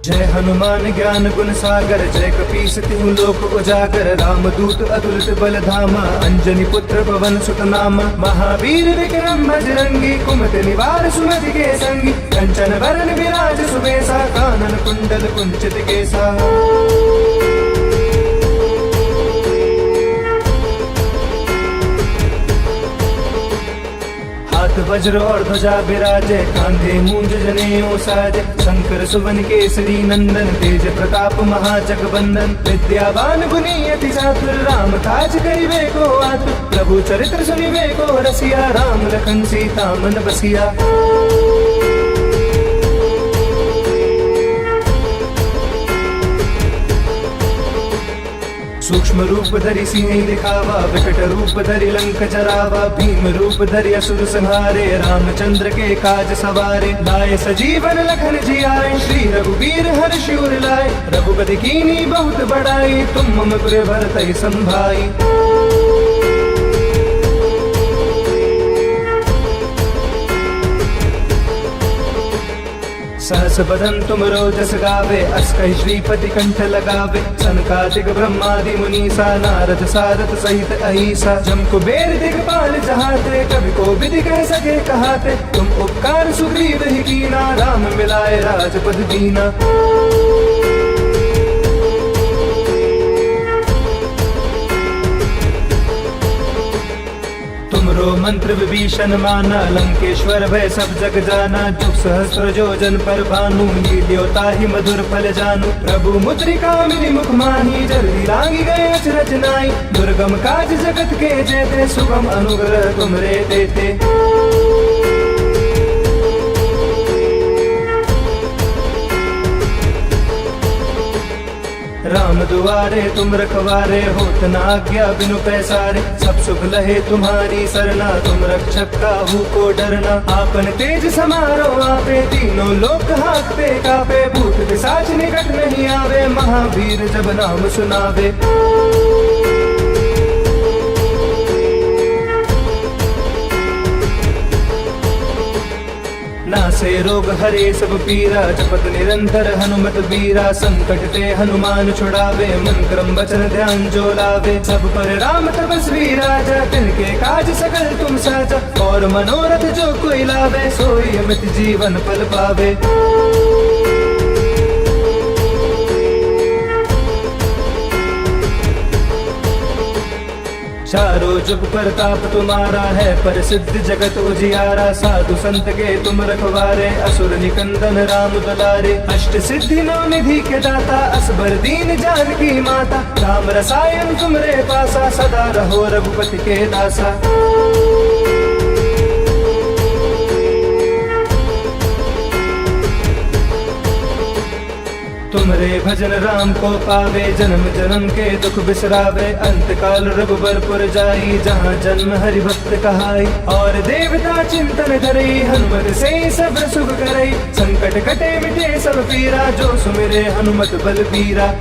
जय हनुमान ज्ञान गुण सागर, जय कपीस तिहु लोक उजागर। रामदूत अतुलित बल धामा, अंजनी पुत्र पवन सुत नामा। महावीर विक्रम बजरंगी, कुमति निवार सुमति के संगी। कंचन वरण विराज सुबेसा, कानन कुंडल कुंचित केसा। वज्र और ध्वजा विराजे, कांधे मूंज जनेऊ साजे। शंकर सुवन केसरी नंदन, तेज प्रताप महाजगवंदन। विद्यावान गुणी अति चातुर, राम काज करिबे को आतुर। प्रभु चरित्र सुनिबे को रसिया, राम लखन सीता मन बसिया। सूक्ष्म रूप धरि सिंह दिखावा, विकट रूप धरि लंक जरावा। भीम रूप धरि असुर संहारे, रामचंद्र के काज सवारे। लाए सजीवन लखन जियाए, श्री रघुवीर हर्षि उर लाए। रघुपति कीन्ही बहुत बड़ाई, तुम मम प्रिय भरतहि संभाई। सहस बदन तुम रोजस गावे, अस कहि श्रीपति कंठ लगावे। सनकादिक ब्रह्मादि मुनीसा, नारद सारथ सहित अहिसा। जम कुबेर दिगपाल जहाते, कवि को विधि कह सके कहाते। तुम उपकार सुग्रीव ही कीना, राम मिलाए राजपद दीना। तुमरो मंत्र विभीषण माना, लंकेश्वर भय सब जग जाना। जुग सहस्र जोजन पर भानु, लील्यो ताहि मधुर फल जानू। प्रभु मुद्रिका मिली मुख माही, जल्दी लागी गए अचरज नाई। दुर्गम काज जगत के जेते, सुगम अनुग्रह तुमरे देते। राम दुआरे तुम रखवारे, होत न आज्ञा बिनु पैसारे। सब सुख लहे तुम्हारी सरना, तुम रक्षक काहू को डरना। आपन तेज समारो आपे, तीनों लोक हांकते कापे। भूत पिशाच निकट नहीं आवे, महावीर जब नाम सुनावे। नासे रोग हरे सब पीरा, जपत निरंतर हनुमत बीरा। संकट ते हनुमान छुड़ावे, मन क्रम वचन ध्यान जो लावे। सब पर राम तपस्वी राजा, तिनके काज सकल तुम साजा। और मनोरथ जो कोई लावे, सोई अमित जीवन फल पावे। चारों जुग प्रताप तुम्हारा है, प्रसिद्ध जगत उजियारा। साधु संत के तुम रखवारे, असुर निकंदन राम दुलारे। अष्ट सिद्धि नौ निधि के दाता, असबर दीन जानकी माता। राम रसायन तुमरे पासा, सदा रहो रघुपति के दासा। तुमरे भजन राम को पावे, जन्म जन्म के दुख बिसरावे। अंत काल रघुबरपुर जाई, जहाँ जन्म हरि भक्त कहाई। और देवता चिंतन धरई, हनुमत से सब सुख करई। संकट कटे मिटे सब पीरा, जो सुमिरे हनुमत बलबीरा।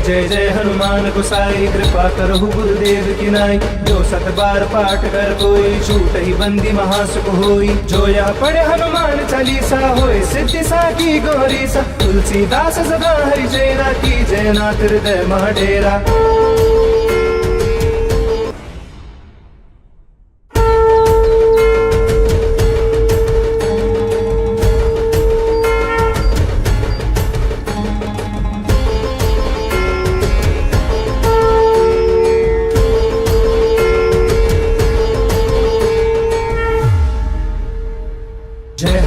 जय जय हनुमान गोसाई, कृपा करहु गुरुदेव की नाई। जो सत बार पाठ कर कोई, छूट ही बंदी महासुख होई। जो यह पढ़े हनुमान चालीसा, होए सिद्धि साकी गौरी सा। तुलसीदास सदा हरि चेरा, की जय नाथ हृदय मह डेरा।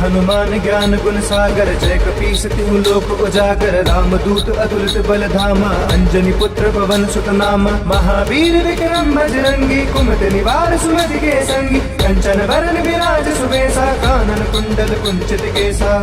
हनुमान ज्ञान गुण सागर, जय कपीस तिहु लोक उजागर। रामदूत अतुलित बल धामा, अंजनी पुत्र पवन सुत नामा। महावीर विक्रम बजरंगी, कुमति निवार सुमति के संगी। कंचन वरण विराज सुबेसा, कानन कुंडल कुंचित केसा।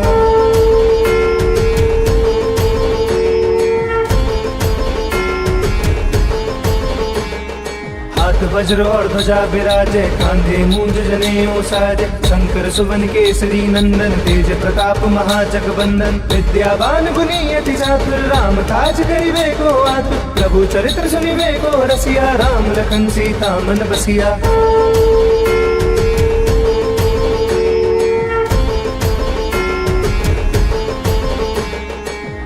हाथ वज्र और ध्वजा विराजे, कांधे मूंज जनेऊ साजे, शंकर सुवन केसरी नंदन, तेज प्रताप महाजगबंदन, विद्यावान गुणी अति चातुर, राम काज करिबे को आतुर, प्रभु चरित्र सुनिबे को रसिया, राम लखन सीता मन बसिया।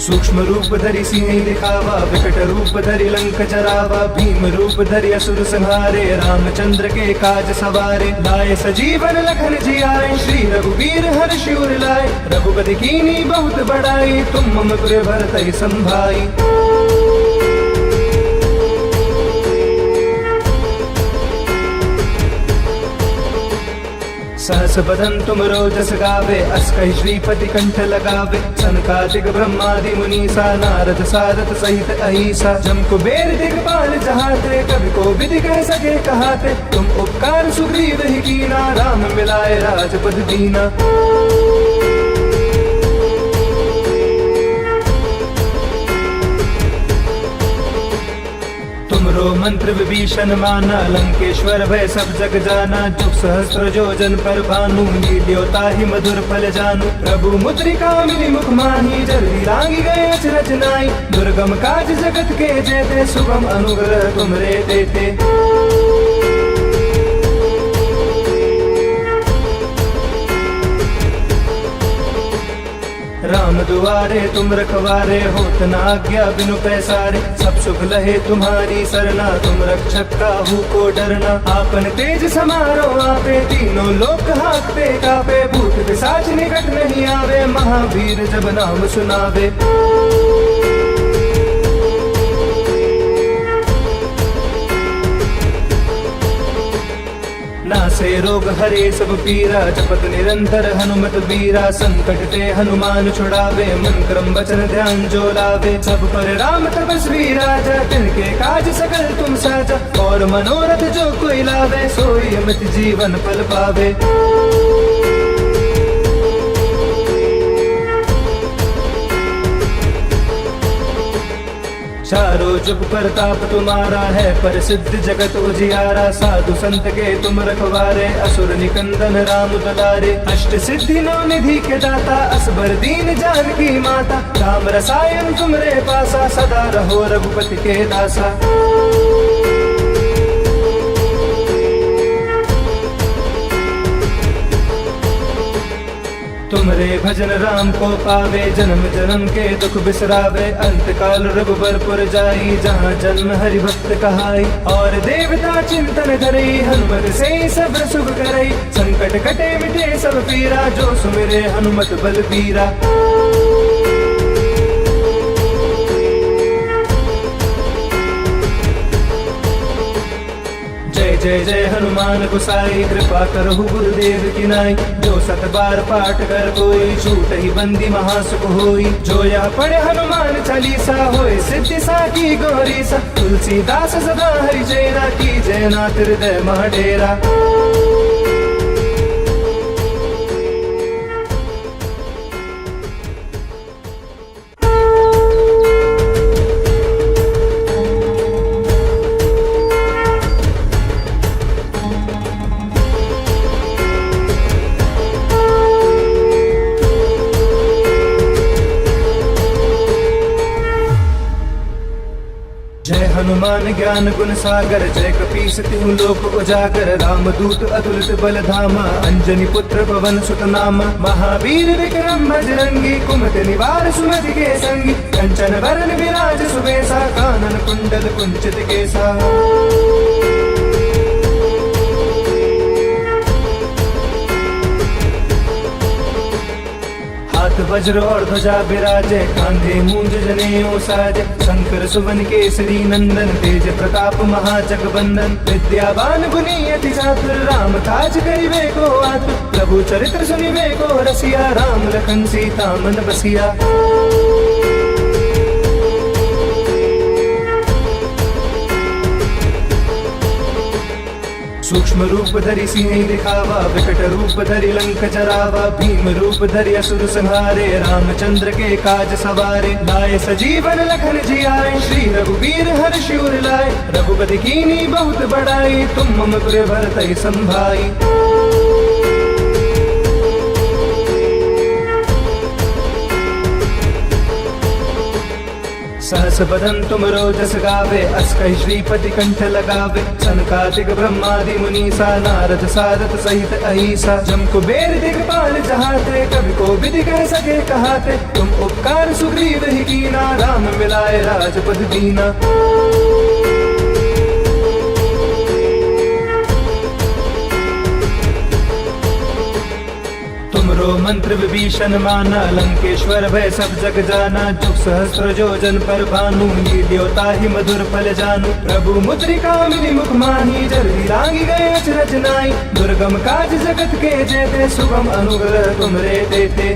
सूक्ष्म रूप धरि सिंह दिखावा, विकट रूप धरि लंक जरावा, भीम रूप धरि असुर संहारे, रामचंद्र के काज सवारे, लाए सजीवन लखन जियाए, श्री रघुवीर हर्ष उर लाए, रघुपति कीन्ही बहुत बड़ाई, तुम मम प्रिय भरतहि संभाई। सहस बदन तुम रोजस गावे, अस कहि श्रीपति कंठ लगावे, सनकादिक ब्रह्मादि मुनीसा, नारद सारद सहित अहिसा, जम कुबेर दिगपाल जहाते, कवि को विधि कह सके कहाते, तुम उपकार सुग्रीव ही कीना, राम मिलाए राजपद दीना। तुमरो मंत्र विभीषण माना, लंकेश्वर भय सब जग जाना, जुग सहस्त्र जोजन पर भानु, लील्योता ही मधुर फल जानू, प्रभु मुद्रिका मिली मुख माही, जल्दी लागी गए अचरज नाई, दुर्गम काज जगत के जेते, सुगम अनुग्रह तुमरे देते। राम दुआरे तुम रखवारे, होत न आज्ञा बिनु पैसारे, सब सुख लहे तुम्हारी सरना, तुम रक्षक काहू को डरना, आपन तेज समारो आपे, तीनों लोक हाकते कापे, भूत पिशाच निकट नहीं आवे, महावीर जब नाम सुनावे। नासे रोग हरे सब पीरा, जपत निरंतर हनुमत वीरा, संकट ते हनुमान छुड़ावे, मन क्रम वचन ध्यान जो लावे, सब पर राम तपस्वी राजा, तिनके काज सकल तुम साजा, और मनोरथ जो कोई लावे, सोई अमित जीवन फल पावे। चारों जुग प्रताप तुम्हारा है, पर सिद्ध जगत उजियारा, साधु संत के तुम रखवारे, असुर निकंदन राम दुलारे, अष्ट सिद्धि नौ निधि के दाता, असबर दीन जानकी माता, राम रसायन तुमरे पासा, सदा रहो रघुपति के दासा। तुमरे भजन राम को पावे, जन्म जन्म के दुख बिसरावे, अंत काल रघुबरपुर जाई, जहाँ जन्म हरि भक्त कहाई, और देवता चिंतन करई, हनुमत से सब सुख करई, संकट कटे मिटे सब पीरा, जो सुमिरे हनुमत बलबीरा। जय जय हनुमान गोसाई, कृपा करहु गुरुदेव की नाई, जो सत बार पाठ कर कोई, छूट ही बंदी महासुख होई, जो यह पढ़े हनुमान चालीसा, होए सिद्धि साकी गौरी सा, तुलसीदास सदा हरि चेरा, की जय नाथ हृदय मह डेरा। हनुमान ज्ञान गुण सागर, जय कपीस तिहु लोक उजागर, रामदूत अतुलित बल धामा, अंजनी पुत्र पवन सुत नामा, महावीर विक्रम बजरंगी, कुमति निवार सुमति के संगी, कंचन वरन विराज सुबेसा, कानन कुंडल कुंचित केसा। हाथ वज्र और ध्वजा विराजे, कांधे मूंज जनेऊ साजे, शंकर सुवन केसरी नंदन, तेज प्रताप महाजगबंदन, विद्यावान गुणी अति चातुर, राम काज करिबे को आतुर, प्रभु चरित्र सुनिबे को रसिया, राम लखन सीता मन बसिया। सूक्ष्म रूप धरि सिंह दिखावा, विकट रूप धरि लंक जरावा, भीम रूप धरि असुर संहारे, रामचंद्र के काज सवारे, लाए सजीवन लखन जियाए, श्री रघुवीर हर्ष उर लाए, रघुपति कीनी बहुत बड़ाई, तुम मम पुर भरतहि संभाई। सहस बदन तुम रोजस गावे, अस कहि श्रीपति कंठ लगावे, सनकादिक ब्रह्मादि मुनीसा, नारद सारद सहित अहिसा, जम कुबेर दिगपाल जहाते, कवि को विधि कह सके कहाते, तुम उपकार सुग्रीव ही कीना, राम मिलाए राजपद दीना। तुमरो मंत्र विभीषण माना, लंकेश्वर भय सब जग जाना, जुग सहस्त्र जोजन पर भानु, लील्योता ही मधुर फल जानू, प्रभु मुद्रिका मिली मुख माही, जल्दी लागी गए अचरज नाई, दुर्गम काज जगत के जेते, सुगम अनुग्रह तुमरे देते।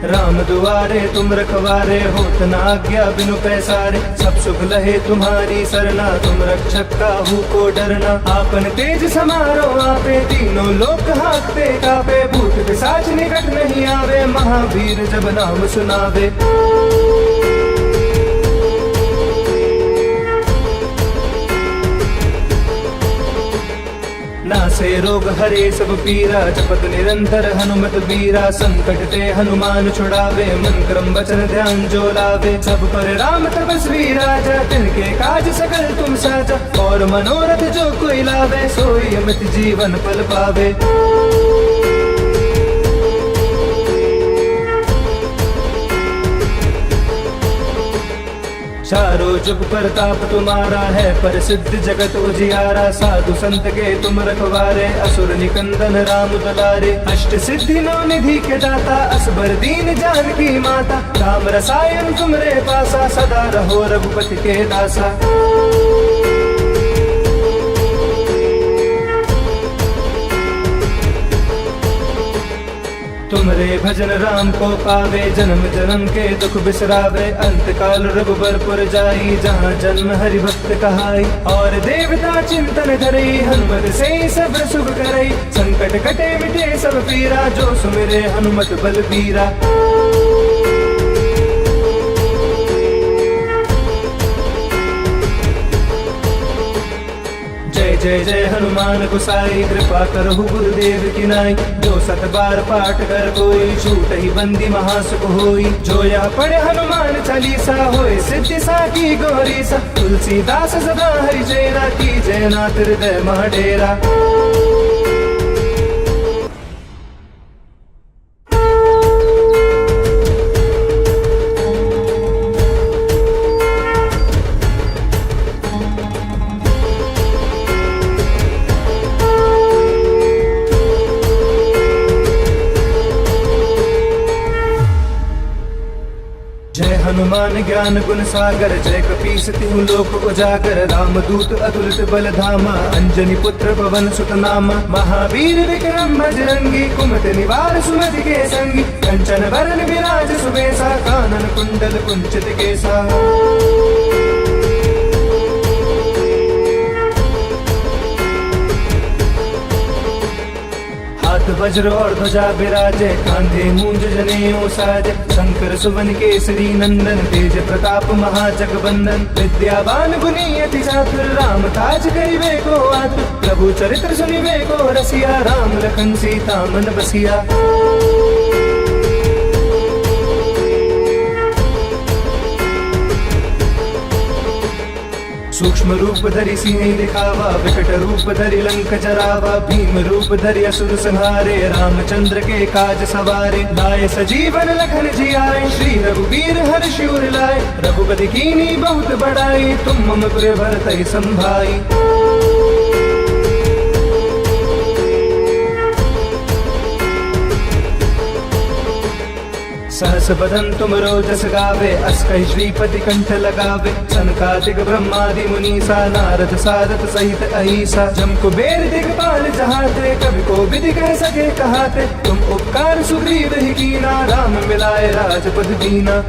राम दुआरे तुम रखवारे, होत न आज्ञा बिनु पैसारे, सब सुख लहे तुम्हारी सरना, तुम रक्षक काहू को डरना, आपन तेज समारो आपे, तीनों लोक हाकते कापे, भूत पिशाच निकट नहीं आवे, महावीर जब नाम सुनावे। नासे रोग हरे सब पीरा, जपत निरंतर हनुमत बीरा, संकट ते हनुमान छुड़ावे, मन क्रम वचन ध्यान जो लावे, सब पर राम तपस्वी राजा, तिनके काज सकल तुम साजा, और मनोरथ जो कोई लावे, सोई अमित जीवन फल पावे। चारों जुग प्रताप तुम्हारा है, प्रसिद्ध जगत उजियारा, साधु संत के तुम रखवारे, असुर निकंदन राम दुलारे, अष्ट सिद्धि नौ निधि के दाता, असबर दीन जानकी माता, राम रसायन तुमरे पासा, सदा रहो रघुपति के दासा। तुमरे भजन राम को पावे, जन्म जन्म के दुख बिसरावे, अंत काल रघुबरपुर जाई, जहाँ जन्म हरि भक्त कहाई, और देवता चिंतन धरई, हनुमत से सब सुख करई, संकट कटे मिटे सब पीरा, जो सुमिरे हनुमत बलबीरा। जय जय हनुमान गोसाई, कृपा करहु गुरुदेव की नाई, जो सत बार पाठ कर कोई, छूट ही बंदी महासुख होई, जो यह पढ़े हनुमान चालीसा, होए सिद्धि साकी गौरी सा, तुलसीदास सदा हरि चेरा, की जय नाथ हृदय मह डेरा। हनुमान ज्ञान गुण सागर, जय कपीस तिहु लोक उजागर, रामदूत अतुलित बल धामा, अंजनी पुत्र पवन सुत नामा, महावीर विक्रम बजरंगी, कुमति निवार सुमति के संगी, कंचन वरन विराज सुबेसा, कानन कुंडल कुंचित केसा। हाथ वज्र और ध्वजा विराजे, कांधे मूंज जनेऊ साजे, शंकर सुवन केसरी नंदन, तेज प्रताप महाजगबंदन, विद्यावान गुणी अति चातुर, राम काज करिबे को आतुर, प्रभु चरित्र सुनिबे को रसिया, राम लखन सीता मन बसिया। सूक्ष्म रूप धरि सिंह दिखावा, विकट रूप धरि लंक जरावा, भीम रूप धरि असुर संहारे, रामचंद्र के काज सवारे, लाए सजीवन लखन जियाए, श्री रघुवीर हर्ष उर लाए, रघुपति कीनी बहुत बड़ाई, तुम मम पुर भरतहि संभाई। सहस बदन तुम रोजस गावे, अस कहि श्रीपति कंठ लगावे। सनकादिक ब्रह्मादि मुनीसा, नारद सारद सहित अहिसा। जम कुबेर दिगपाल जहाते, कवि को विधि कह सके कहाते। तुम उपकार सुग्रीव ही कीना, राम मिलाए राजपद दीना।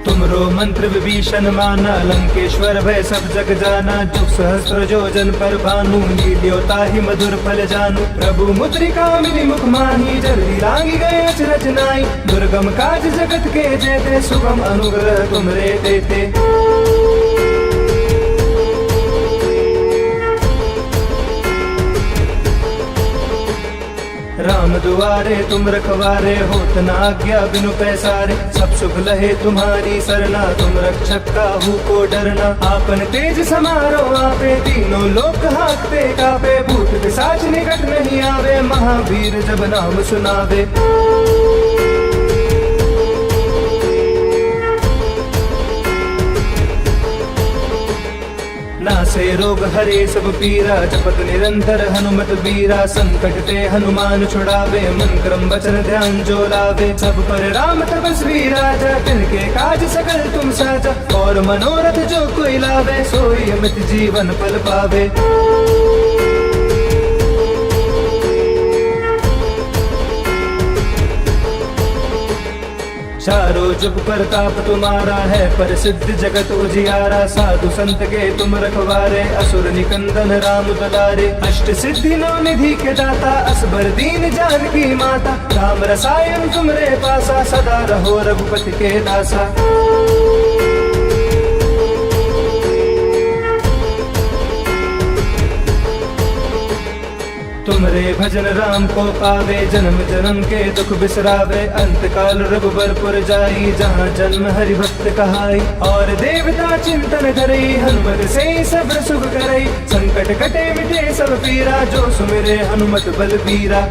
तुमरो मंत्र विभीषण माना, लंकेश्वर भय सब जग जाना। जुग सहस्त्र जोजन पर भानु, लील्यो ताहि मधुर फल जानू। प्रभु मुद्रिका मिली मुख माही, जल्दी लागी गए अचरज नाई। दुर्गम काज जगत के जेते, सुगम अनुग्रह तुमरे देते। राम दुआरे तुम रखवारे, होत न आज्ञा बिनु पैसारे। सब सुख लहे तुम्हारी सरना, तुम रक्षक काहू को डरना। आपन तेज समारो आपे, तीनों लोक हाकते कापे। भूत पिशाच निकट नहीं आवे, महावीर जब नाम सुनावे। नासे रोग हरे सब पीरा, जपत निरंतर हनुमत बीरा। संकट ते हनुमान छुड़ावे, मन क्रम वचन ध्यान जो लावे। सब पर राम तपस्वी राजा, तिनके काज सकल तुम साजा। और मनोरथ जो कोई लावे, सोई अमित जीवन फल पावे। चारों जुग प्रताप तुम्हारा है, प्रसिद्ध जगत उजियारा। साधु संत के तुम रखवारे, असुर निकंदन राम दुलारे। अष्ट सिद्धि नौ निधि के दाता, असबर दीन जानकी माता। राम रसायन तुमरे पासा, सदा रहो रघुपति के दासा। तुमरे भजन राम को पावे, जन्म जन्म के दुख बिसरावे। अंत काल रघुबरपुर जाई, जहाँ जन्म हरि भक्त कहाई। और देवता चिंतन करई, हनुमत से सब सुख करई। संकट कटे मिटे सब पीरा, जो सुमिरे हनुमत बलबीरा।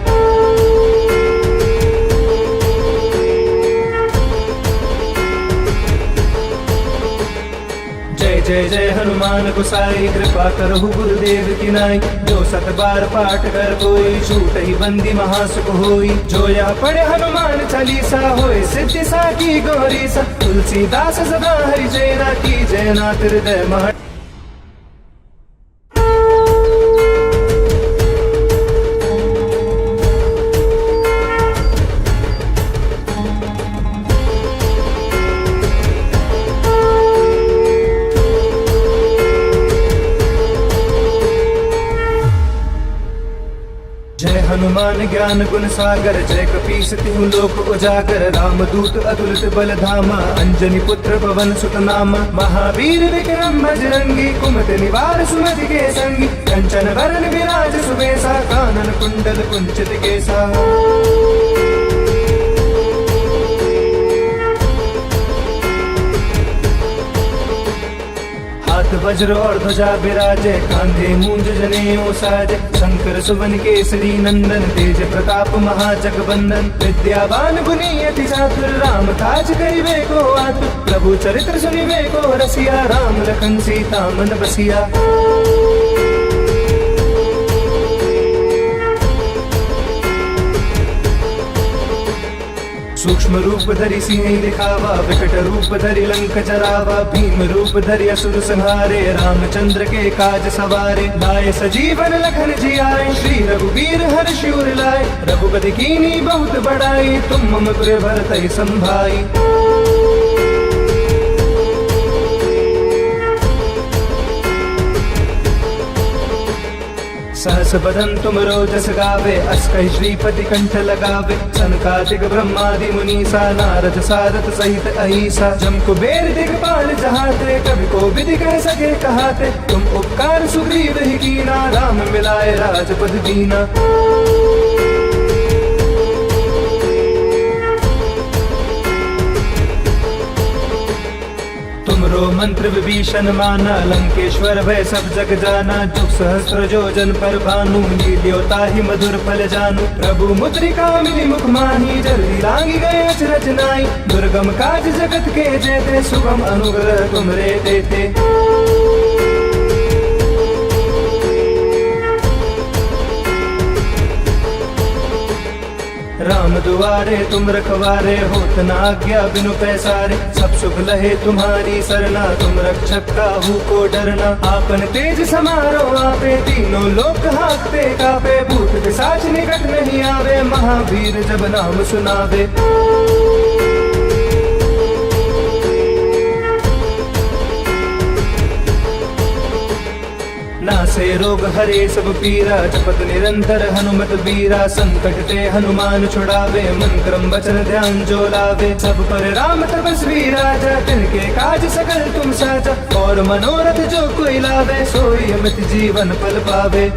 जय जय हनुमान गोसाई, कृपा करहु गुरुदेव की नाई। जो सत बार पाठ कर कोई, छूट ही बंदी महासुख होई। जो यह पढ़े हनुमान चालीसा, होए सिद्धि साकी गौरी सा। तुलसीदास सदा हरि जयना, की जयनाथ हृदय मह। हनुमान ज्ञान गुण सागर, जय कपीस तिहु लोक उजागर। राम दूत अतुलित बल धामा, अंजनी पुत्र पवन सुत नामा। महावीर विक्रम बजरंगी, कुमति निवार सुमति के संगी। कंचन वरण विराज सुबेसा, कानन कुंडल कुंचित केसा। हाथ वज्र और ध्वजा विराजे, कांधे मूंज जनेऊ साजे। शंकर सुवन केसरी नंदन, तेज प्रताप महाजगबंदन। विद्यावान गुणी अति चातुर, राम काज करिबे को आतुर। प्रभु चरित्र सुनिबे को रसिया, राम लखन सीता मन बसिया। सूक्ष्म रूप धरि सिंह दिखावा, विकट रूप धरि लंक जरावा। भीम रूप धरि असुर संहारे, रामचंद्र के काज सवारे। लाए सजीवन लखन जियाए, श्री रघुवीर हर्षि उर लाए। रघुपति कीनी बहुत बड़ाई, तुम मम प्रिय भरतहि संभाई। सहस बदन तुम रोजस गावे, अस कहि श्रीपति कंठ लगावे। सनकादिक ब्रह्मादि मुनीसा, नारद सारद सहित अहिसा। जम कुबेर दिगपाल जहाते, कवि को विधि कह सके कहाते। तुम उपकार सुग्रीव ही कीना, राम मिलाए राजपद दीना। तुमरो मंत्र विभीषण माना, लंकेश्वर भय सब जग जाना। जुग सहस्त्र जोजन पर भानु, लील्यो ताहि मधुर फल जानू। प्रभु मुद्रिका मिली मुख माही, जल्दी लागी गए अचरज नाई। दुर्गम काज जगत के जेते, सुगम अनुग्रह तुमरे देते। राम दुआरे तुम रखवारे, होत न आज्ञा बिनु पैसारे। सब सुख लहे तुम्हारी सरना, तुम रक्षक काहू को डरना। आपन तेज समारो आपे, तीनों लोक हाँकते कापे। भूत पिशाच निकट नहीं आवे, महावीर जब नाम सुनावे। नासे रोग हरे सब पीरा, जपत निरंतर हनुमत बीरा। संकट ते हनुमान छुड़ावे, मन क्रम वचन ध्यान जो लावे। सब पर राम तपस्वी राजा, तिनके काज सकल तुम साजा। और मनोरथ जो कोई लावे, सोई अमित जीवन फल पावे।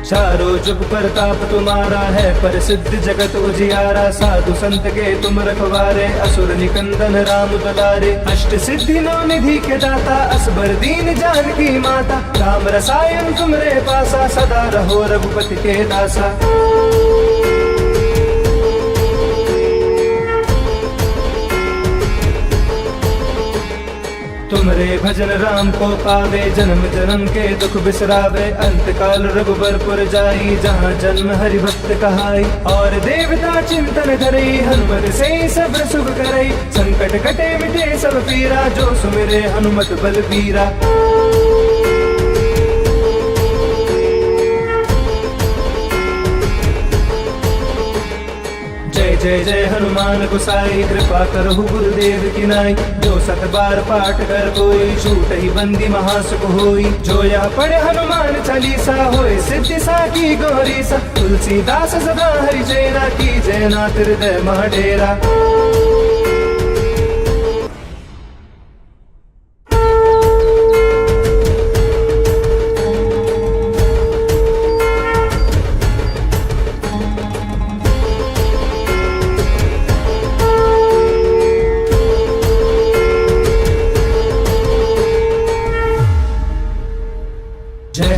चारों जुग प्रताप तुम्हारा है, पर सिद्ध जगत उजियारा। साधु संत के तुम रखवारे, असुर निकंदन राम दुलारे। अष्ट सिद्धि नौ निधि के दाता, असबर दीन जानकी माता। राम रसायन तुमरे पासा, सदा रहो रघुपति के दासा। तुमरे भजन राम को पावे, जन्म जन्म के दुख बिसरावे। अंत काल रघुबरपुर जाई, जहाँ जन्म हरि भक्त कहाई। और देवता चिंतन करई, हनुमत से सब सुख करई। संकट कटे मिटे सब पीरा, जो सुमिरे हनुमत बलबीरा। जय जय जय हनुमान गोसाई, कृपा करहु गुरुदेव की नाई। जो सत बार पाठ कर कोई, छूट ही बंदी महासुख होई। जो यह पढ़े हनुमान चालीसा, होए सिद्धि साकी गौरी सा। तुलसीदास सदा हरि चेरा, की जय नाथ हृदय मह डेरा।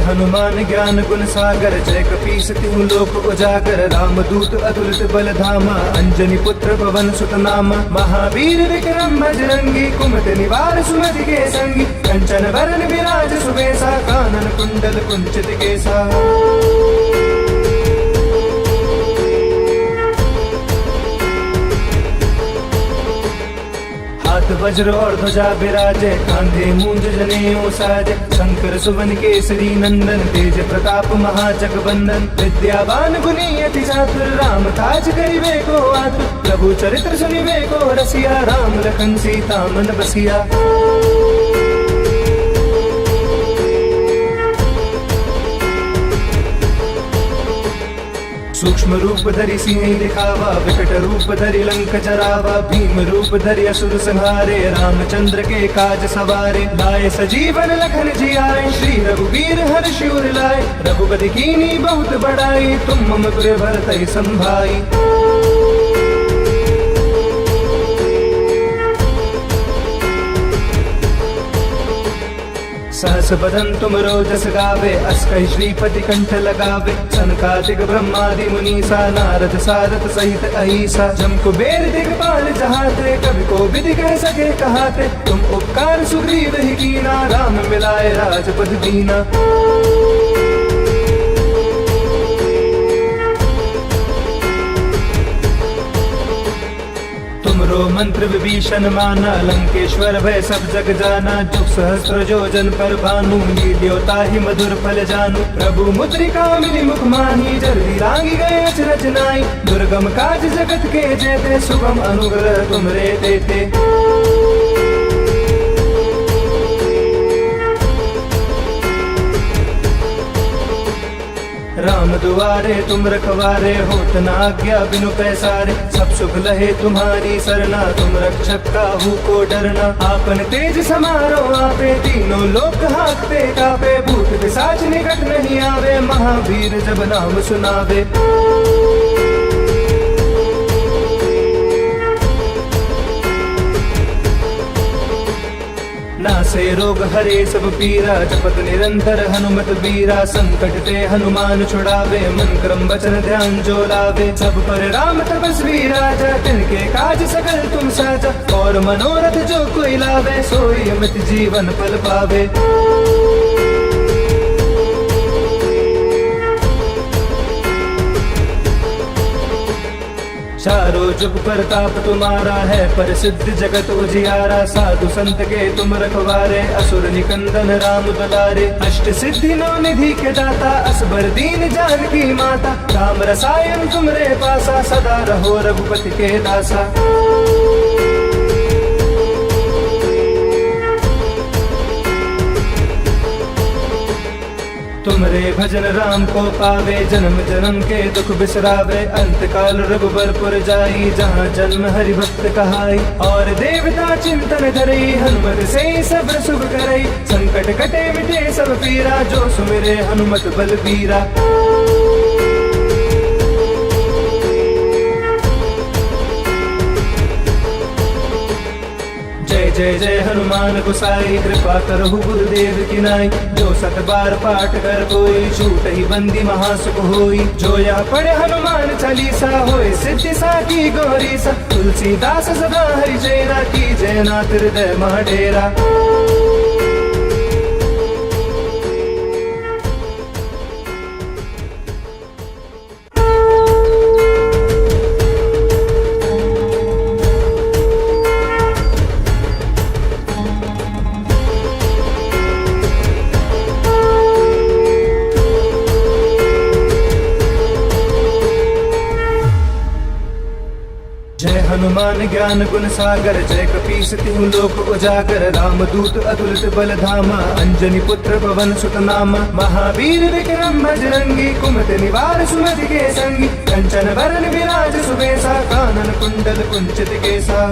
हनुमान ज्ञान गुण सागर, जय कपीस तिहु लोक उजागर। रामदूत अतुलित बल धामा, अंजनी पुत्र पवन सुत नामा। महावीर विक्रम बजरंगी, कुमति निवार सुमति के संगी। कंचन वरन विराज सुबेसा, कानन कुंडल कुंचित केसा। हाथ वज्र और ध्वजा विराजे, कांधे मूंज जनेऊ साजे। शंकर सुवन केसरी नंदन, तेज प्रताप महाजगबंदन। विद्यावान गुणी अति चातुर, राम काज करिबे को आतुर। प्रभु चरित्र सुनिबे को रसिया, राम लखन सीता मन बसिया। सूक्ष्म रूप धरि सिंह दिखावा, विकट रूप धरि लंक जरावा। भीम रूप धरि असुर संहारे, रामचंद्र के काज सवारे। लाए सजीवन लखन जियाए, श्री रघुवीर हर्ष उर लाए। रघुपति कीन्ही बहुत बड़ाई, तुम मम पुर भरतहि संभाई। सहस बदन तुम रोजस गावे, अस कहि श्रीपति कंठ लगावे। सनकादिक ब्रह्मादि मुनीसा, नारद सारथ सहित अहिसा। जम कुबेर दिगपाल जहाते, कवि को विधि कह सके कहाते। तुम उपकार सुग्रीव ही कीना, राम मिलाए राजपद दीना। तुमरो मंत्र विभीषण माना, लंकेश्वर भय सब जग जाना। जुग सहस्त्र जोजन पर भानु, लील्योता ही मधुर फल जानू। प्रभु मुद्रिका मिली मुख माही, जल्दी रांगी गए अचरज नाई। दुर्गम काज जगत के जेते, सुगम अनुग्रह तुमरे देते। राम दुआरे तुम रखवारे, होत न आज्ञा बिनु पैसारे। सब सुख लहे तुम्हारी सरना, तुम रक्षक काहू को डरना। आपन तेज समारो आपे, तीनों लोक हाँकते कापे। भूत पिशाच निकट नहीं आवे, महावीर जब नाम सुनावे। नासे रोग हरे सब पीरा, जपत निरंतर हनुमत बीरा। संकट ते हनुमान छुड़ावे, मन क्रम वचन ध्यान जो लावे। सब पर राम तपस्वी राजा, तिनके काज सकल तुम साजा। और मनोरथ जो कोई लावे, सोई अमित जीवन फल पावे। चारों जुग प्रताप तुम्हारा है, पर सिद्ध जगत उजियारा। साधु संत के तुम रखवारे, असुर निकंदन राम दुलारे। अष्ट सिद्धि नौ निधि के दाता, असबर दीन जानकी माता। राम रसायन तुमरे पासा, सदा रहो रघुपति के दासा। तुमरे भजन राम को पावे, जन्म जन्म के दुख बिसरावे। अंत काल रघुबरपुर जाई, जहाँ जन्म हरि भक्त कहाई। और देवता चिंतन करई, हनुमत से सब शुभ करई। संकट कटे मिटे सब पीरा, जो सुमिरे हनुमत बलबीरा। जय जय जय हनुमान गोसाई, कृपा करहु गुरुदेव की नाई। जो सत बार पाठ कर कोई, छूट ही बंदी महासुख होई। जो या पढ़े हनुमान चालीसा, होए सिद्धि साकी गौरी सा। तुलसीदास सदा हरि चेरा, की जय नाथ हृदय मह डेरा। जय हनुमान ज्ञान गुण सागर, जय कपीस तिहु लोक उजागर। राम दूत अतुलित बल धामा, अंजनी पुत्र पवन सुत नामा। महावीर विक्रम बजरंगी, कुमति निवार सुमति के संगी। कंचन वरन विराज सुबेसा, कानन कुंडल कुंचित केसा।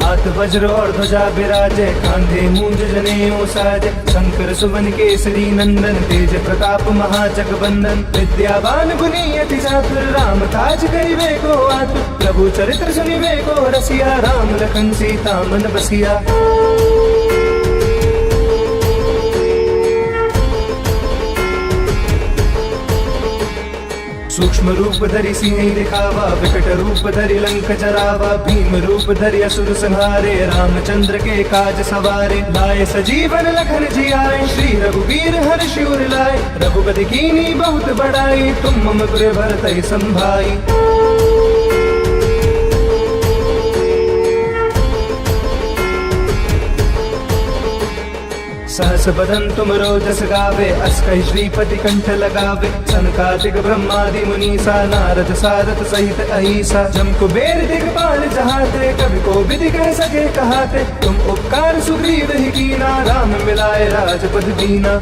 हाथ वज्र और ध्वजा विराजे, कांधे मूंज जनेऊ साजे। शंकर सुवन केसरी नंदन, तेज प्रताप महाजगवंदन। विद्यावान गुणी अति चातुर, राम काज करिबे को आतुर। प्रभु चरित्र सुनिबे को रसिया, राम लखन सीता मन बसिया। सूक्ष्म रूप धरि सिंह दिखावा, विकट रूप धरि लंक जरावा। भीम रूप धरि असुर संहारे, रामचंद्र के काज सवारे। लाए सजीवन लखन जियाए, श्री रघुवीर हर्ष उर लाए। रघुपति कीनी बहुत बड़ाई, तुम मम पुर भरतहि संभाई। सहस बदन तुम रोजस गावे, अस्कहि श्रीपति कंठ लगावे। सनकादिक ब्रह्मादि मुनीसा, नारद सारथ सहित अहिसा। जम कुबेर दिगपाल जहाते, कवि को विधि कह सके कहाते। तुम उपकार सुग्रीव ही कीना, राम मिलाए राजपद दीना।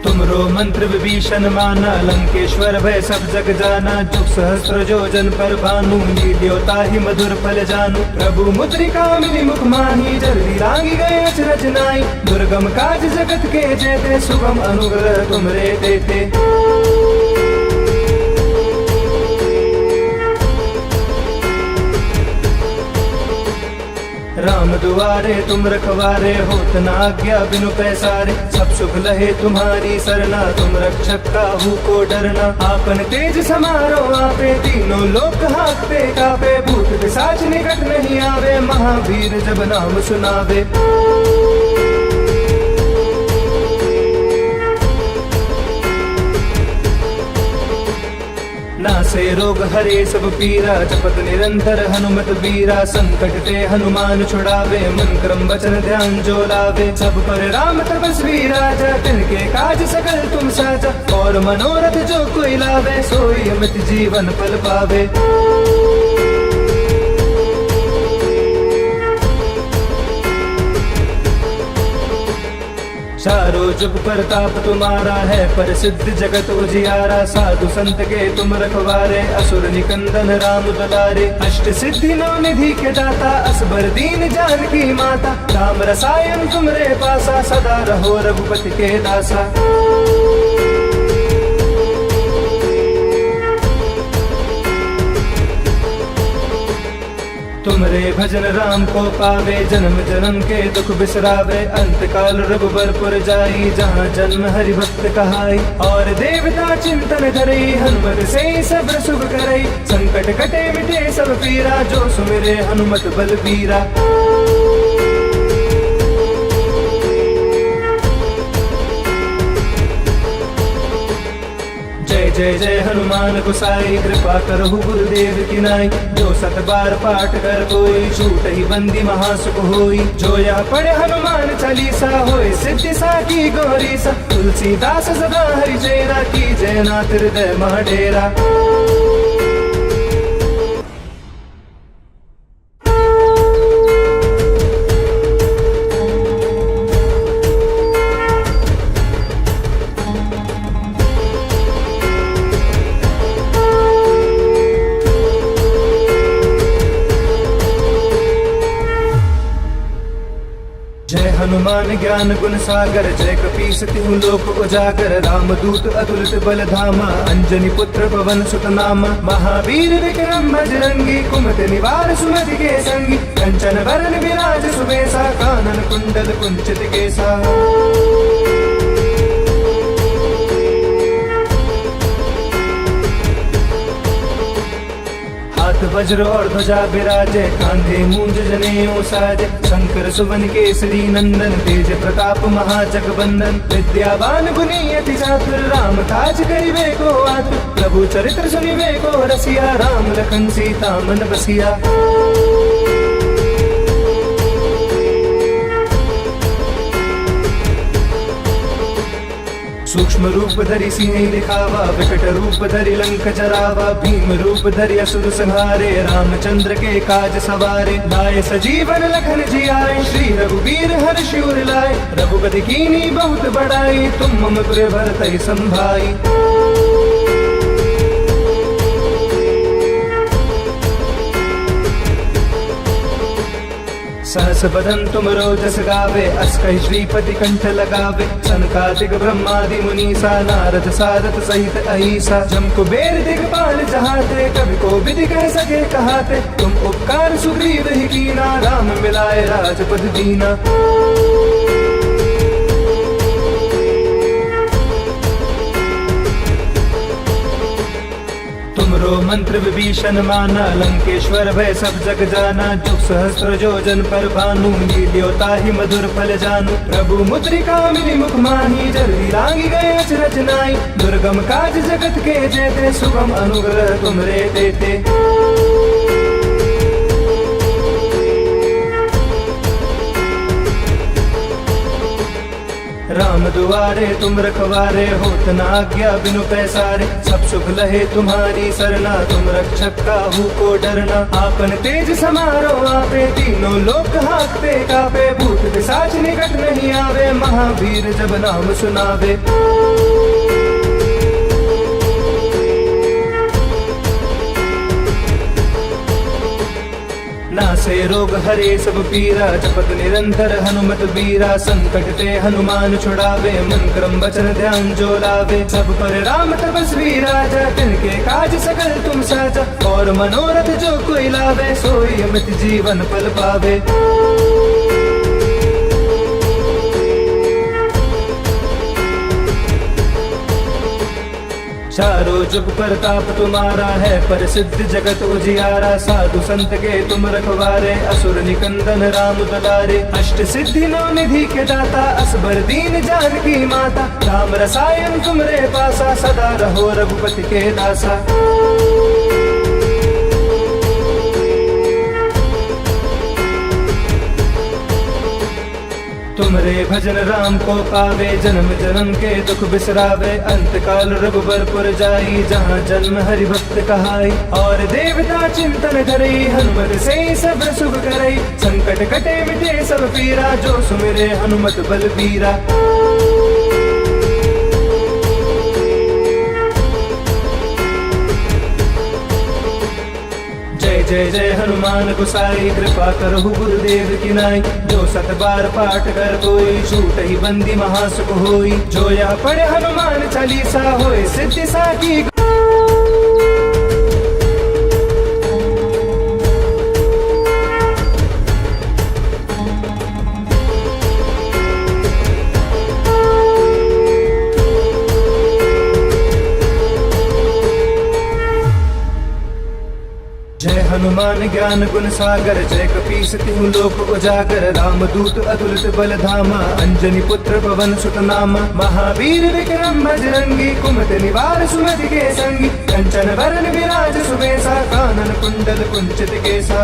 तुमरो मंत्र विभीषण माना, लंकेश्वर भय सब जग जाना। जुग सहस्त्र जो जन पर भानु, लील्योता ही मधुर फल जानू। प्रभु मुद्रिका मिली मुख माही, जल्दी लागी गए अचरज नाई। दुर्गम काज जगत के जेते, सुगम अनुग्रह तुमरे देते। राम दुआरे तुम रखवारे, होत न आज्ञा बिनु पैसारे। सब सुख लहे तुम्हारी सरना, तुम रक्षक काहू को डरना। आपन तेज समारो आपे, तीनों लोक हाकते कापे। भूत पिशाच निकट नहीं आवे, महावीर जब नाम सुनावे। नासे रोग हरे सब पीरा, जपत निरंतर हनुमत बीरा। संकट ते हनुमान छुड़ावे, मन क्रम वचन ध्यान जो लावे। सब पर राम तपस्वी राजा, तिनके काज सकल तुम साजा। और मनोरथ जो कोई लावे, सोई अमित जीवन फल पावे। चारों जुग प्रताप तुम्हारा है, प्रसिद्ध जगत उजियारा। साधु संत के तुम रखवारे, असुर निकंदन राम दुलारे। अष्ट सिद्धि नौ निधि के दाता, असबर दीन जानकी माता। राम रसायन तुमरे पासा, सदा रहो रघुपति के दासा। तुमरे भजन राम को पावे, जन्म जन्म के दुख बिसरावे। अंत काल रघुबरपुर जाई, जहाँ जन्म हरि भक्त कहाई। और देवता चिंतन धरई, हनुमत से सब सुख करई। संकट कटे मिटे सब पीरा, जो सुमिरे हनुमत बलबीरा। जय जय जय हनुमान गोसाई, कृपा करहु गुरुदेव की नाई। जो सत बार पाठ कर कोई, छूट ही बंदी महासुख होई। जो यह पढ़े हनुमान चालीसा, होए सिद्धि साकी गौरीसा। तुलसीदास सदा हरि चेरा, की जय नाथ हृदय मह डेरा। जय हनुमान ज्ञान गुण सागर, जय कपीस तिहु लोक उजागर। राम दूत अतुलित बल धामा, अंजनी पुत्र पवन सुत नामा। महावीर विक्रम बजरंगी, कुमति निवार सुमति के संगी। कंचन वरन विराज सुबेसा, कानन कुंडल कुंचित केसा। हाथ वज्र और ध्वजा विराजे, कांधे मूंज जनेऊ साजे। शंकर सुवन केसरी नंदन, तेज प्रताप महाजगबंदन। विद्यावान गुणी अति चातुर, राम काज करिबे को आतुर। प्रभु चरित्र सुनिबे को रसिया, राम लखन सीता मन बसिया। सूक्ष्म रूप धरि सिंह दिखावा, विकट रूप धरि लंक जरावा। भीम रूप धरि असुर संहारे, रामचंद्र के काज सवारे। लाए सजीवन लखन जियाए, श्री रघुवीर हर्षि उर लाए। रघुपति कीन्ही बहुत बड़ाई, तुम मम प्रिय भरतहि संभाई। सहस बदन तुम रोजस गावे, अस कहि श्रीपति कंठ लगावे। सनकादिक ब्रह्मादि मुनीसा, नारद सारद सहित अहिसा। जम कुबेर दिगपाल जहाते, कवि को विधि कह सके कहाते। तुम उपकार सुग्रीव ही कीना, राम मिलाए राजपद दीना। तुमरो मंत्र विभीषण माना, लंकेश्वर भय सब जग जाना। जुग सहस्त्र जोजन पर भानु, लील्यो ताहि मधुर फल जानू। प्रभु मुद्रिका मिली मुख माही, जल्दी लागी गए अचरज नाई। दुर्गम काज जगत के जेते, सुगम अनुग्रह तुमरे देते। राम दुआरे तुम रखवारे, होत न आज्ञा बिनु पैसारे। सब सुख लहे तुम्हारी सरना, तुम रक्षक काहू को डरना। आपन तेज समारो आपे, तीनों लोक हाँकते कापे। भूत पिशाच निकट नहीं आवे, महावीर जब नाम सुनावे। नासे रोग हरे सब पीरा, जपत निरंतर हनुमत बीरा। संकट ते हनुमान छुड़ावे, मन क्रम वचन ध्यान जो लावे। सब पर राम तपस्वी राजा, तिनके काज सकल तुम साजा। और मनोरथ जो कोई लावे, सोई अमित जीवन फल पावे। चारों जुग प्रताप तुम्हारा है, प्रसिद्ध जगत उजियारा। साधु संत के तुम रखवारे, असुर निकंदन राम दुलारे। अष्ट सिद्धि नौ निधि के दाता, असबर दीन जानकी माता। राम रसायन तुमरे पासा, सदा रहो रघुपति के दासा। तुमरे भजन राम को पावे, जन्म जन्म के दुख बिसरावे। अंत काल रघुबरपुर जाई, जहाँ जन्म हरि भक्त कहाई। और देवता चिंतन धरई, हनुमत से सब सुख करई। संकट कटे मिटे सब पीरा, जो सुमिरे हनुमत बलबीरा। जय जय जय हनुमान गोसाई, कृपा करहु गुरुदेव की नाई। जो 7 बार पाठ कर कोई, छूट ही बंदी महासुख होई। जो यह पढ़े हनुमान चालीसा, होए सिद्धि साकी। जय हनुमान ज्ञान गुण सागर, जय कपीस तिहु लोक उजागर। राम दूत अतुलित बल धामा, अंजनी पुत्र पवन सुत नामा। महावीर विक्रम बजरंगी, कुमति निवार सुमति के संगी। कंचन वरण विराज सुबेसा, कानन कुंडल कुंचित केसा।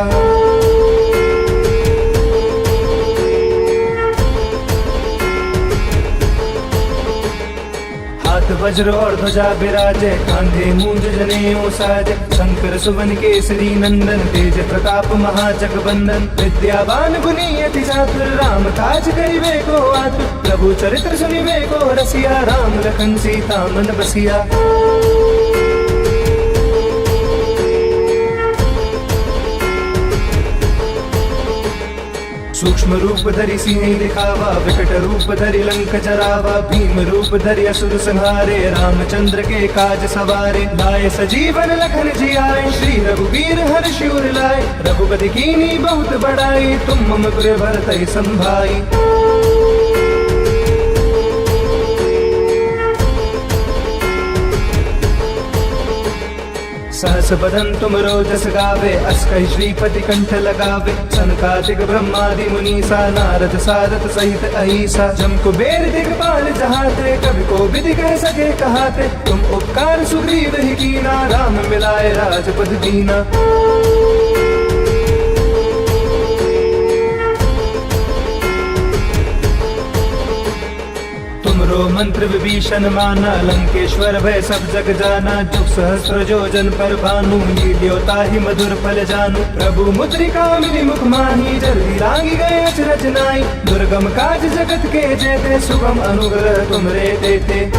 हाथ वज्र और ध्वजा विराजे, कांधे मूंज जनेऊ साजे। शंकर सुवन केसरी नंदन, तेज प्रताप महाजग बंदन। विद्यावान गुणी अति चातुर, राम काज करिबे को आतुर। प्रभु चरित्र सुनिबे को रसिया, राम लखन सीता मन बसिया। सूक्ष्म रूप धरि सिंह दिखावा, विकट रूप धरि लंक जरावा। भीम रूप धरि असुर संहारे, रामचंद्र के काज सवारे। लाए सजीवन लखन जियाए, श्री रघुवीर हर्षि उर लाए। रघुपति कीन्ही बहुत बड़ाई, तुम मम प्रिय भरतहि संभाई। सहस बदन तुम रोजस गावे, अस कहि श्रीपति कंठ लगावे। सनकादिक ब्रह्मादि मुनीसा, नारद सारद सहित अहिसा। जम कुबेर दिगपाल जहाते, कवि को विधि कह सके कहाते। तुम उपकार सुग्रीव ही कीना, राम मिलाए राजपद दीना। तुमरो मंत्र विभीषण माना, लंकेश्वर भय सब जग जाना। जुग सहस्र जोजन पर भानु, लील्यो ताहि मधुर फल जानू। प्रभु मुद्रिका मिली मुख माही, जल्दी लागी गए अचरज नाई। दुर्गम काज जगत के जेते, सुगम अनुग्रह तुमरे देते।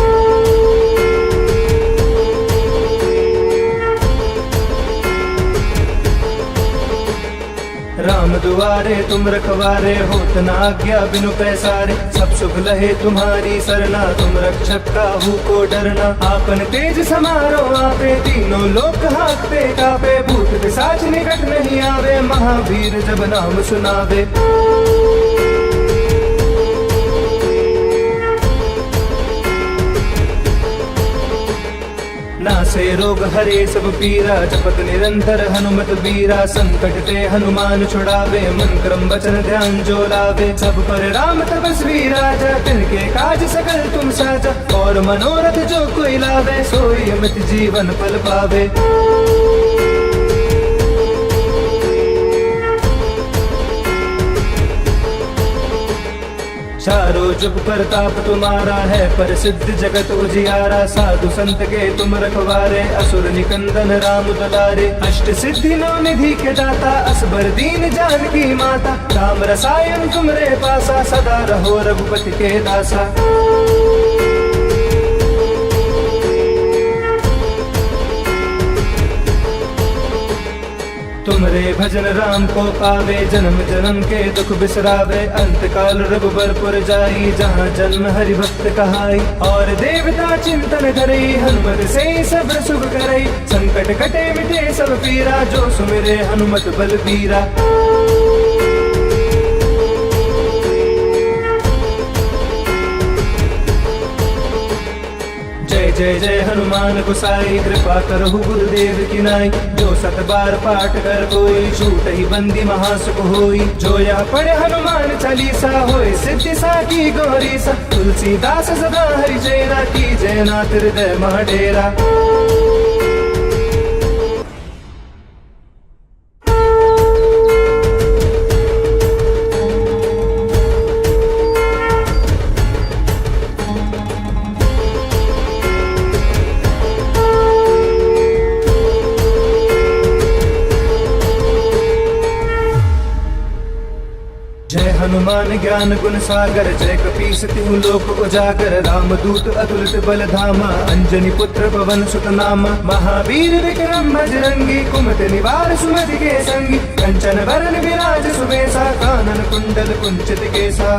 राम दुआरे तुम रखवारे, होत न आज्ञा बिनु पैसारे। सब सुख लहे तुम्हारी सरना, तुम रक्षक काहू को डरना। आपन तेज समारो आपे, तीनों लोक हांकते कापे। भूत पिशाच निकट नहीं आवे, महावीर जब नाम सुनावे। नासे रोग हरे सब पीरा, जपत निरंतर हनुमत बीरा। संकट ते हनुमान छुड़ावे, मन क्रम वचन ध्यान जो लावे। सब पर राम तपस्वी राजा, तिनके काज सकल तुम साजा। और मनोरथ जो कोई लावे, सोई अमित जीवन फल पावे। चारों जुग प्रताप तुम्हारा है, पर सिद्ध जगत उजियारा। साधु संत के तुम रखवारे, असुर निकंदन राम दुलारे। अष्ट सिद्धि नौ निधि के दाता, असबर दीन जानकी माता। राम रसायन तुमरे पासा, सदा रहो रघुपति के दासा। तुमरे भजन राम को पावे, जन्म जन्म के दुख बिसरावे। अंत काल रघुबरपुर जाई, जहाँ जन्म हरि भक्त कहाई। और देवता चिंतन करई, हनुमत से सब सुख करई। संकट कटे मिटे सब पीरा, जो सुमिरे हनुमत बलबीरा। जय जय हनुमान गोसाई, कृपा करहु गुरुदेव की नाई। जो 7 बार पाठ कर कोई, छूट ही बंदी महासुख होई। जो यह पढ़े हनुमान चालीसा, होए सिद्धि साकी गौरीसा। तुलसीदास सदा हरि चेरा, की जय नाथ हृदय मह डेरा। जय हनुमान ज्ञान गुण सागर, जय कपीस तिहु लोक उजागर। रामदूत अतुलित बल धामा, अंजनी पुत्र पवन सुत नामा। महावीर विक्रम बजरंगी, कुमति निवार सुमति के संगी। कंचन वरन विराज सुबेसा, कानन कुंडल कुंचित केसा।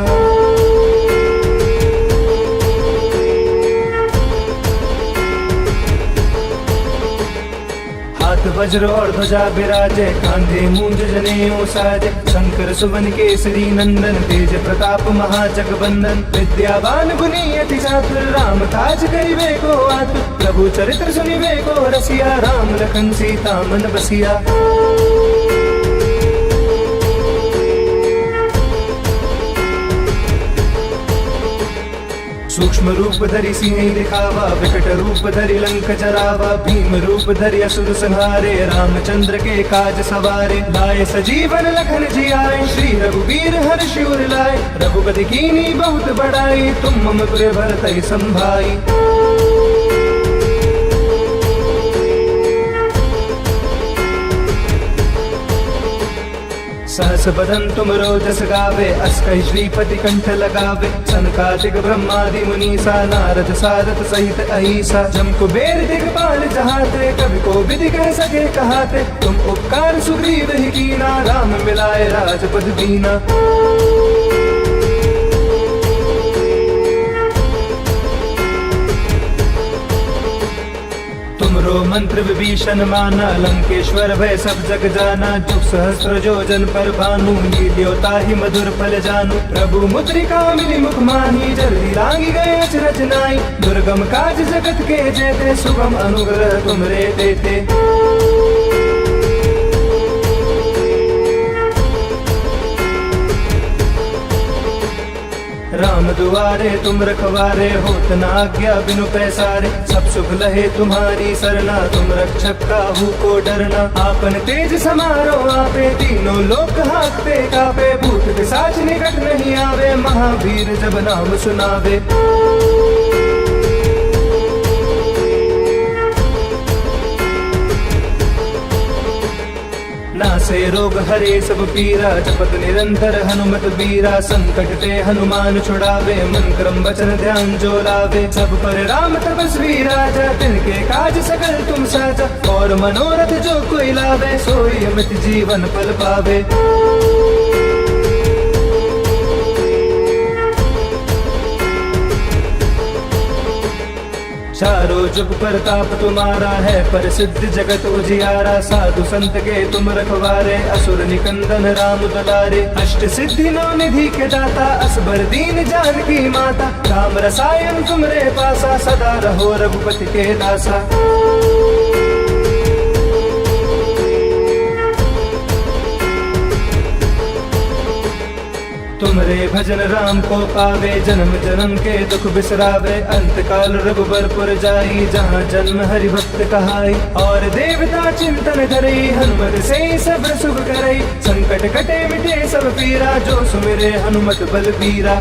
हाथ वज्र और ध्वजा विराजे, कांधे मूंज जनेऊ साजे। शंकर सुवन केसरी नंदन, तेज प्रताप महाजगबंदन। विद्यावान गुणी अति चातुर, राम काज करिबे को आतुर। प्रभु चरित्र सुनिबे को रसिया, राम लखन सीता मन बसिया। सूक्ष्म रूप धरि सिंह दिखावा, विकट रूप धरि लंक जरावा। भीम रूप धरि असुर संहारे, रामचंद्र के काज सवारे। लाए सजीवन लखन जियाए, श्री रघुवीर हर्षि उर लाए। रघुपति कीन्ही बहुत बड़ाई, तुम मम प्रिय भरतहि संभाई। सहस बदन तुम रोजस गावे, अस कहि श्रीपति कंठ लगावे। सनकादिक ब्रह्मादि मुनीसा, नारद सारद सहित अहिसा। जम कुबेर दिगपाल जहाते, कवि को विधि कह सके कहाते। तुम उपकार सुग्रीव ही कीना, राम मिलाए राजपद दीना। तुमरो मंत्र विभीषण माना, लंकेश्वर भय सब जग जाना। जुग सहस्त्र जोजन पर भानु, लील्योता ही मधुर फल जानू। प्रभु मुद्रिका मिली मुख माही, जल्दी लागी गए अचरज नाई। दुर्गम काज जगत के जेते, सुगम अनुग्रह तुमरे देते। राम दुआरे तुम रखवारे, होत न आज्ञा बिनु पैसारे। सब सुख लहे तुम्हारी सरना, तुम रक्षक काहू को डरना। आपन तेज समारो आपे, तीनों लोक हाकते कापे। भूत पिशाच निकट नहीं आवे, महावीर जब नाम सुनावे। नासे रोग हरे सब पीरा, जपत निरंतर हनुमत बीरा। संकट ते हनुमान छुड़ावे, मन क्रम वचन ध्यान जो लावे। सब पर राम तपस्वी राजा, तिनके काज सकल तुम साजा। और मनोरथ जो कोई लावे, सोई अमित जीवन फल पावे। चारों जुग प्रताप तुम्हारा है, पर सिद्ध जगत उजियारा। साधु संत के तुम रखवारे, असुर निकंदन राम दुलारे। अष्ट सिद्धि नौ निधि के दाता, असबर दीन जानकी माता। राम रसायन तुमरे पासा, सदा रहो रघुपति के दासा। तुमरे भजन राम को पावे, जन्म जन्म के दुख बिसरावे। अंत काल रघुबरपुर जाई, जहाँ जन्म हरि भक्त कहाई। और देवता चिंतन करई, हनुमत से सब सुख करई। संकट कटे मिटे सब पीरा, जो सुमिरे हनुमत बलबीरा।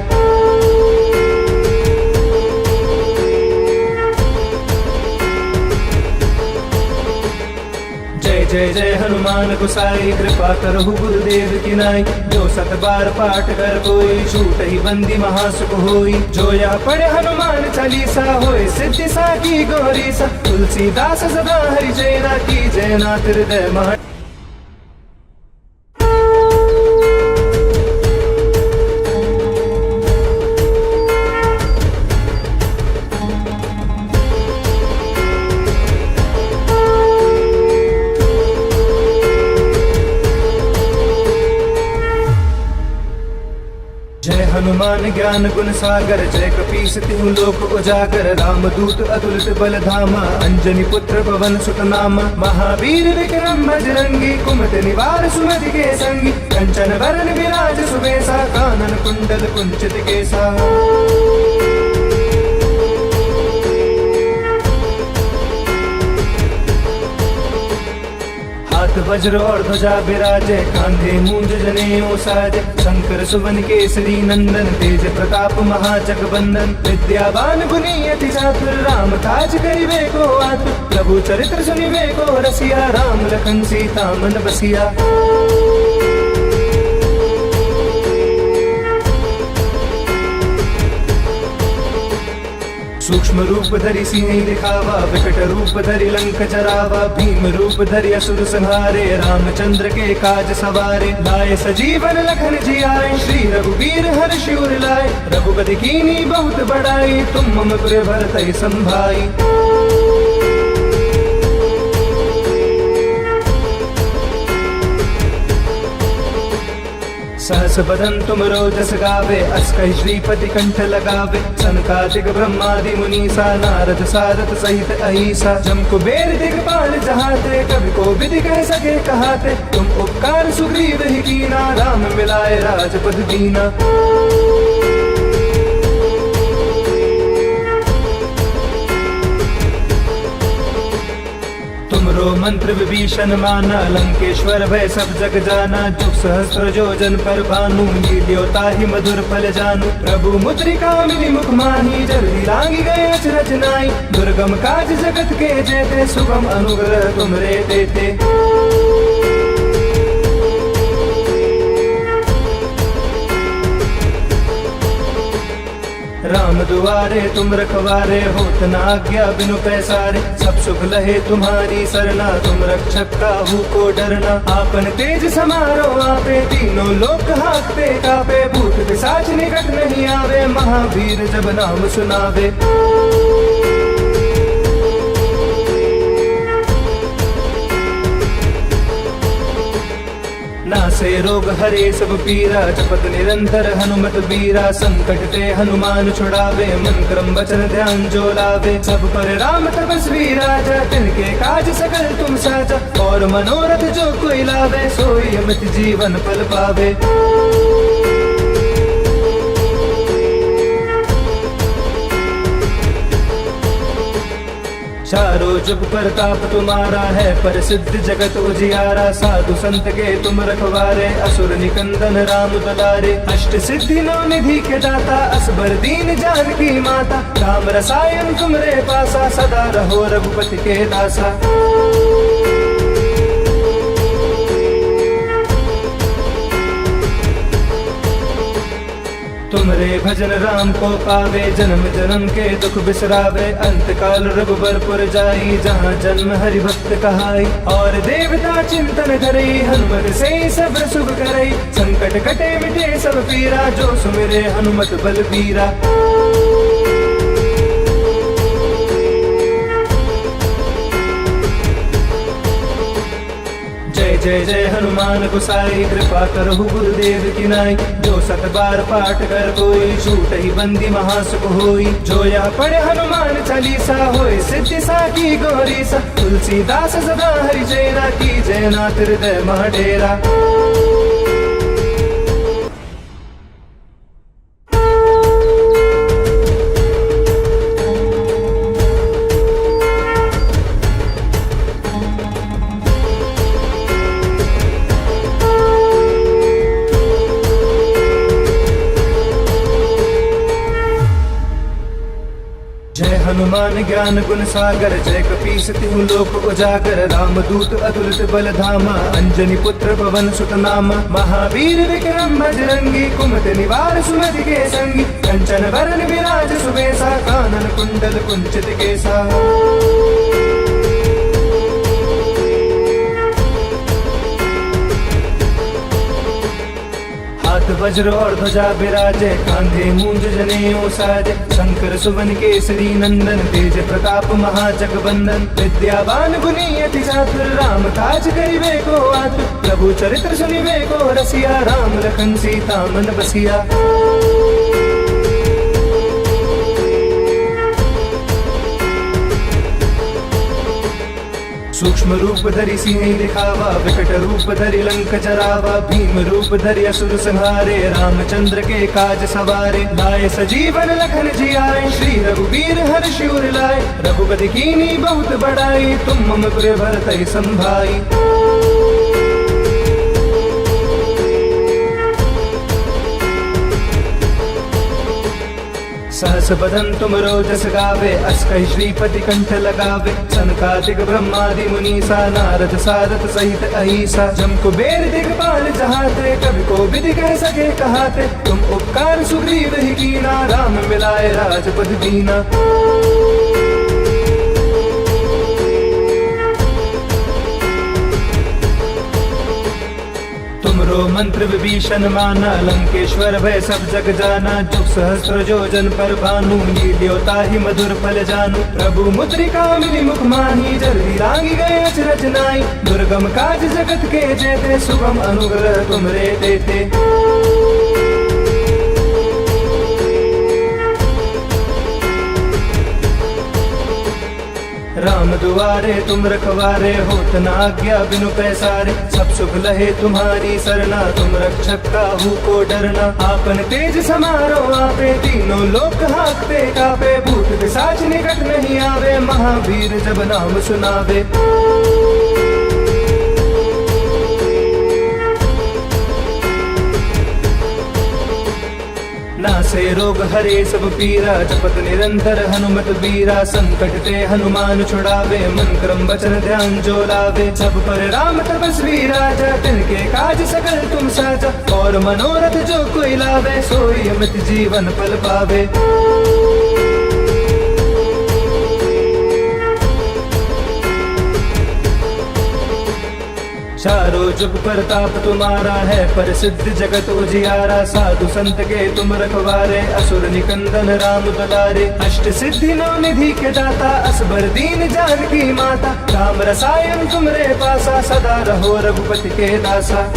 जय जय हनुमान गोसाई, कृपा करहु गुरुदेव की नाई। जो सत बार पाठ कर कोई, छूट ही बंदी महासुख होई। जो या पढ़े हनुमान चालीसा, होए सिद्धि साकी गौरीसा। तुलसीदास सदा हरि जयना, की जयनाथ हृदय महा। हनुमान ज्ञान गुण सागर, जय कपीस तिहु लोक उजागर। रामदूत अतुलित बल धामा, अंजनी पुत्र पवन सुत नामा। महावीर विक्रम बजरंगी, कुमति निवार सुमति के संगी। कंचन वरन विराज सुबेसा, कानन कुंडल कुंचित केसा। हाथ वज्र और ध्वजा विराजे, कांधे मूंज जनेऊ साजे। शंकर सुवन केसरी नंदन, तेज प्रताप महाजगबंदन। विद्यावान गुणी अति चातुर, राम काज करिबे को आतुर। प्रभु चरित्र सुनिबे को रसिया, राम लखन सीता मन बसिया। सूक्ष्म रूप धरि सिंह दिखावा, विकट रूप धरि लंक जरावा, भीम रूप धरि असुर संहारे, रामचंद्र के काज सवारे। लाए सजीवन लखन जियाए, श्री रघुवीर हर्ष उर लाए। रघुपति कीनी बहुत बड़ाई, तुम मम पुर भरतहि संभाई। सहस बदन तुम रोजस गावे, अस कहि श्रीपति कंठ लगावे। सनकादिक ब्रह्मादि मुनीसा, नारद सारद सहित अहिसा। जम कुबेर दिगपाल जहाते, कवि को विधि कह सके कहाते। तुम उपकार सुग्रीव ही कीना, राम मिलाए राजपद दीना। तुमरो मंत्र विभीषण माना, लंकेश्वर भय सब जग जाना। जुग सहस्त्र जोजन पर भानु, लील्यो ताहि मधुर फल जानू। प्रभु मुद्रिका मिली मुख माही, जल्दी लांगी गए अचरज नाई। दुर्गम काज जगत के जेते, सुगम अनुग्रह तुमरे देते। राम दुआरे तुम रखवारे, होत न आज्ञा बिनु पैसारे। सब सुख लहे तुम्हारी सरना, तुम रक्षक काहू को डरना। आपन तेज समारो आपे, तीनों लोक हाकते कापे। भूत पिशाच निकट नहीं आवे, महावीर जब नाम सुनावे। नासे रोग हरे सब पीरा, जपत निरंतर हनुमत बीरा। संकट ते हनुमान छुड़ावे, मन क्रम वचन ध्यान जो लावे। सब पर राम तपस्वी राजा, तिनके काज सकल तुम साजा। और मनोरथ जो कोई लावे, सोई अमित जीवन फल पावे। चारों जुग प्रताप तुम्हारा है, प्रसिद्ध जगत उजियारा। साधु संत के तुम रखवारे, असुर निकंदन राम दुलारे। अष्ट सिद्धि नौ निधि के दाता, असबर दीन जानकी माता। राम रसायन तुमरे पासा, सदा रहो रघुपति के दासा। तुमरे भजन राम को पावे, जन्म जन्म के दुख बिसरावे। अंत काल रघुबरपुर जाई, जहाँ जन्म हरि भक्त कहाई। और देवता चिंतन करई, हनुमत से सब सुख करई। संकट कटे मिटे सब पीरा, जो सुमिरे हनुमत बलबीरा। जय जय जय हनुमान गोसाई, कृपा करहु गुरुदेव की नाई। जो सत बार पाठ कर कोई, छूट ही बंदी महासुख होई। जो यह पढ़े हनुमान चालीसा, होय सिद्धि साकी गौरी सा। तुलसीदास सदा हरि चेरा, की जय नाथ हृदय मह डेरा। हनुमान ज्ञान गुण सागर, जय कपीस तिहु लोक उजागर। राम दूत अतुलित बल धामा, अंजनी पुत्र पवन सुत नामा। महावीर विक्रम बजरंगी, कुमति निवार सुमति के संगी। कंचन वरन विराज सुबेसा, कानन कुंडल कुंचित केसा। हाथ वज्र और ध्वजा विराजे, कांधे मूंज जनेऊ साजे। शंकर सुवन केसरी नंदन, तेज प्रताप महाजगबंदन। विद्यावान गुणी अति चातुर, राम काज करिबे को आतुर। प्रभु चरित्र सुनिबे को रसिया, राम लखन सीता मन बसिया। सूक्ष्म रूप धरि सिंह दिखावा, विकट रूप धरि लंक जरावा। भीम रूप धरि असुर संहारे, रामचंद्र के काज सवारे। लाए सजीवन लखन जियाए, श्री रघुवीर हर्ष उर लाए। रघुपति कीनी बहुत बड़ाई, तुम मम पुर भरतहि संभाई। सहस बदन तुम रोजस गावे, अस कहि श्रीपति कंठ लगावे। सनकादिक ब्रह्मादि मुनीसा, नारद सारद सहित अहिसा। जम कुबेर दिगपाल जहाते, कवि को विधि कह सके कहाते। तुम उपकार सुग्रीव ही कीना, राम मिलाए राजपद दीना। तुमरो मंत्र विभीषण माना, लंकेश्वर भय सब जग जाना। जुग सहस्त्र जोजन पर भानु, लील्यो ताहि मधुर फल जानू। प्रभु मुद्रिका मिली मुख माही, जल्दी लागी गए अचरज नाई। दुर्गम काज जगत के जेते, सुगम अनुग्रह तुमरे देते। राम दुआरे तुम रखवारे, होत न आज्ञा बिनु पैसारे। सब सुख लहे तुम्हारी सरना, तुम रक्षक काहू को डरना। आपन तेज समारो आपे, तीनों लोक हाकते कापे। भूत पिशाच निकट नहीं आवे, महावीर जब नाम सुनावे। नासे रोग हरे सब पीरा, जपत निरंतर हनुमत बीरा। संकट ते हनुमान छुड़ावे, मन क्रम वचन ध्यान जो लावे। सब पर राम तपस्वी राजा, तिनके काज सकल तुम साजा। और मनोरथ जो कोई लावे, सोई अमित जीवन फल पावे। चारों जुग प्रताप तुम्हारा है, प्रसिद्ध जगत उजियारा। साधु संत के तुम रखवारे, असुर निकंदन राम दुलारे। अष्ट सिद्धि नौ निधि के दाता, असबर दीन जानकी माता। राम रसायन तुमरे पासा, सदा रहो रघुपति के दासा।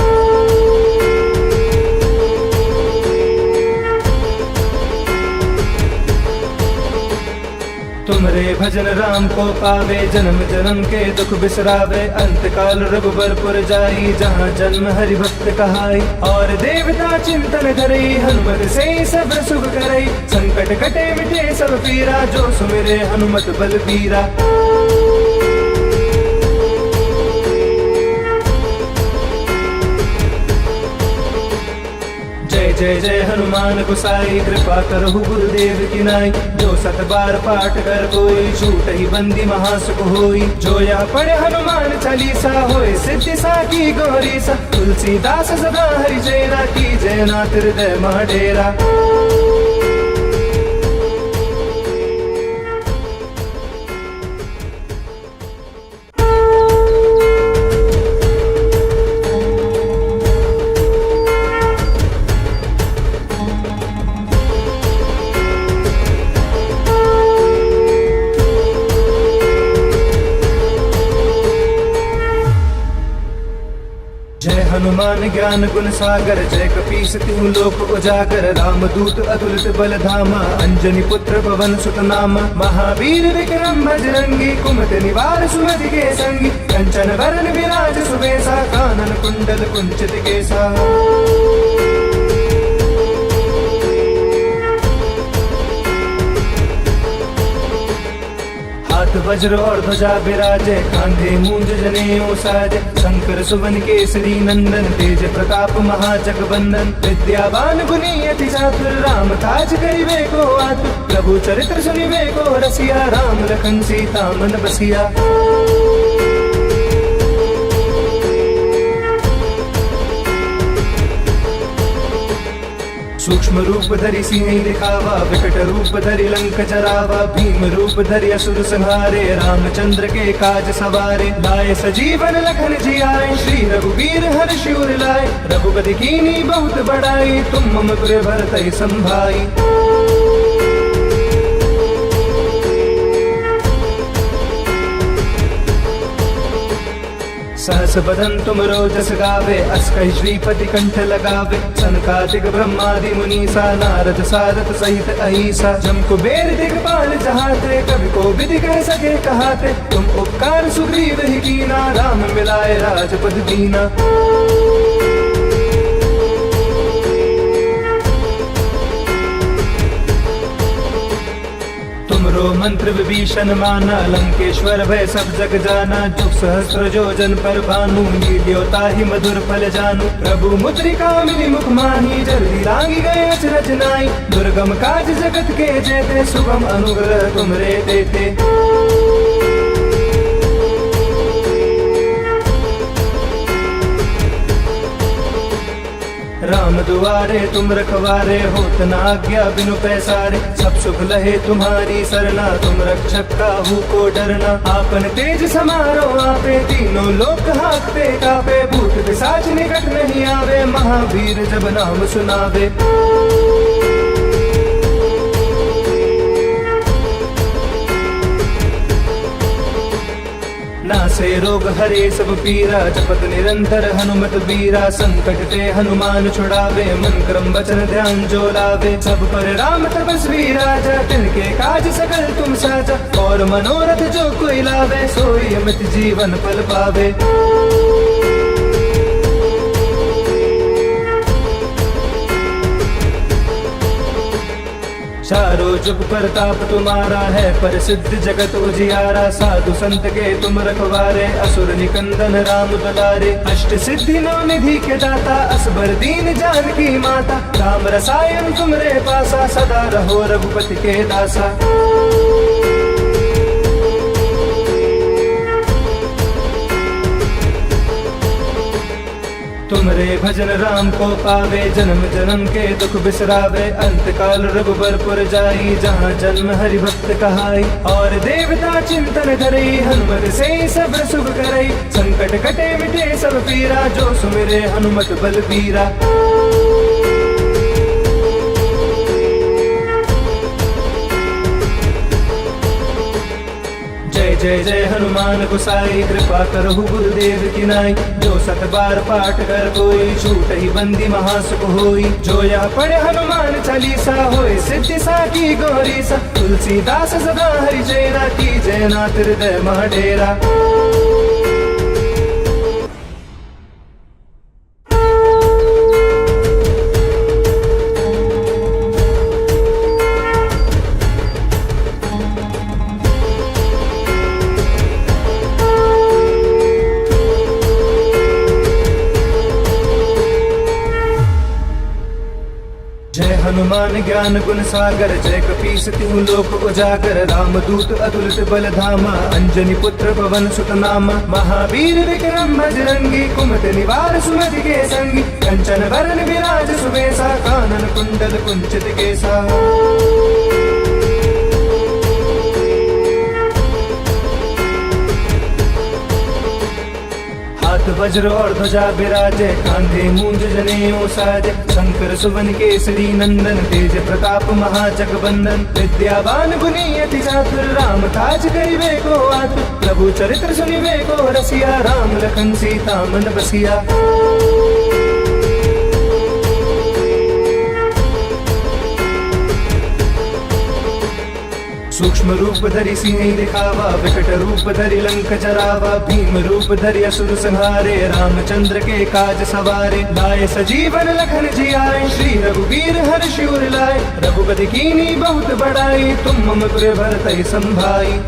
तुमरे भजन राम को पावे, जन्म जन्म के दुख बिसरावे। अंत काल रघुबरपुर जाई, जहाँ जन्म हरि भक्त कहाई। और देवता चिंतन करई, हनुमत से सब सुख करई। संकट कटे मिटे सब पीरा, जो सुमिरे हनुमत बलबीरा। जय जय जय हनुमान गोसाई, कृपा करहु गुरुदेव की नाई। जो सत बार पाठ कर कोई, छूट ही बंदी महासुख होई। जो या पढ़े हनुमान चालीसा, होए सिद्धि साकी गौरी सा। तुलसीदास सदा हरि चेरा, की जय नाथ हृदय मह डेरा। हनुमान ज्ञान गुण सागर, जय कपीस तिहु लोक उजागर। राम दूत अतुलित बल धामा, अंजनी पुत्र पवन सुत नामा। महावीर विक्रम बजरंगी, कुमति निवार सुमति के संगी। कंचन वरण विराज सुबेसा, कानन कुंडल कुंचित केसा। हाथ वज्र और ध्वजा विराजे, कांधे मूंज जनेऊ साजे। शंकर सुवन केसरी नंदन, तेज प्रताप महाजग बंदन। विद्यावान गुणी अति चातुर, राम काज करिबे को आतुर। प्रभु चरित्र सुनिबे को रसिया, राम लखन सीता मन बसिया। सूक्ष्म रूप धरि सिंह दिखावा, विकट रूप धरि लंक जरावा। भीम रूप धरि असुर संहारे, रामचंद्र के काज सवारे। लाए सजीवन लखन जियाए, श्री रघुवीर हर्षि उर लाए। रघुपति कीन्ही बहुत बड़ाई, तुम मम प्रिय भरतहि संभाई। सहस बदन तुम रोजस गावे, अस कहि श्रीपति कंठ लगावे। सनकादिक ब्रह्मादि मुनीसा, नारद सारद सहित अहिसा। जम कुबेर दिगपाल जहाते, कवि को विधि कह सके कहाते। तुम उपकार सुग्रीव ही कीना, राम मिलाए राजपद दीना। तुमरो मंत्र विभीषण माना, लंकेश्वर भय सब जग जाना। जुग सहस्त्र जोजन पर भानु, लील्योता ही मधुर फल जानू। प्रभु मुद्रिका मिली मुख माही, जल्दी लागी गए अचरज नाई। दुर्गम काज जगत के जेते, सुगम अनुग्रह तुमरे देते। राम दुआरे तुम रखवारे, होत न आज्ञा बिनु पैसारे। सब सुख लहे तुम्हारी सरना, तुम रक्षक काहू को डरना। आपन तेज समारो आपे, तीनों लोक हाकते कापे। भूत पिशाच निकट नहीं आवे, महावीर जब नाम सुनावे। नासे रोग हरे सब पीरा, जपत निरंतर हनुमत बीरा। संकट ते हनुमान छुड़ावे, मन क्रम वचन ध्यान जो लावे। सब पर राम तपस्वी राजा, तिनके काज सकल तुम साजा। और मनोरथ जो कोई लावे, सोई अमित जीवन फल पावे। चारों जुग प्रताप तुम्हारा है, पर सिद्ध जगत उजियारा। साधु संत के तुम रखवारे, असुर निकंदन राम दुलारे। अष्ट सिद्धि नौ निधि के दाता, असबर दीन जानकी माता। राम रसायन तुमरे पासा, सदा रहो रघुपति के दासा। तुमरे भजन राम को पावे, जन्म जन्म के दुख बिसरावे। अंत काल रघुबरपुर जाई, जहाँ जन्म हरि भक्त कहाई। और देवता चिंतन करई, हनुमत से सब सुख करई। संकट कटे मिटे सब पीरा, जो सुमिरे हनुमत बलबीरा। जय जय हनुमान गोसाई, कृपा करहु गुरुदेव की नाई। जो सत बार पाठ कर कोई, छूट ही बंदी महासुख होई। जो यह पढ़े हनुमान चालीसा, होए सिद्धि साकी गौरी सा। तुलसीदास सदा हरि चेरा, की जय नाथ हृदय मह डेरा। हनुमान ज्ञान गुण सागर, जय कपीस तिहु लोक उजागर। रामदूत अतुलित बल धामा, अंजनी पुत्र पवन सुत नामा। महावीर विक्रम बजरंगी, कुमति निवार सुमति के संगी। कंचन वरण विराज सुबेसा, कानन कुंडल कुंचित केसा। वज्र और ध्वजा विराजे, कांधे मूंज जनेऊ साजे। शंकर सुवन केसरी नंदन, तेज प्रताप महाजगबंदन। विद्यावान गुणी अति चातुर, राम काज करिबे को आतुर। प्रभु चरित्र सुनिबे को रसिया, राम लखन सीता मन बसिया। सूक्ष्म रूप धरि सिंह दिखावा, विकट रूप धरि लंक जरावा। भीम रूप धरि असुर संहारे, रामचंद्र के काज सवारे। लाए सजीवन लखन जियाए, श्री रघुवीर हर्षि उर लाए। रघुपति कीन्ही बहुत बड़ाई, तुम मम प्रिय भरतहि संभाई।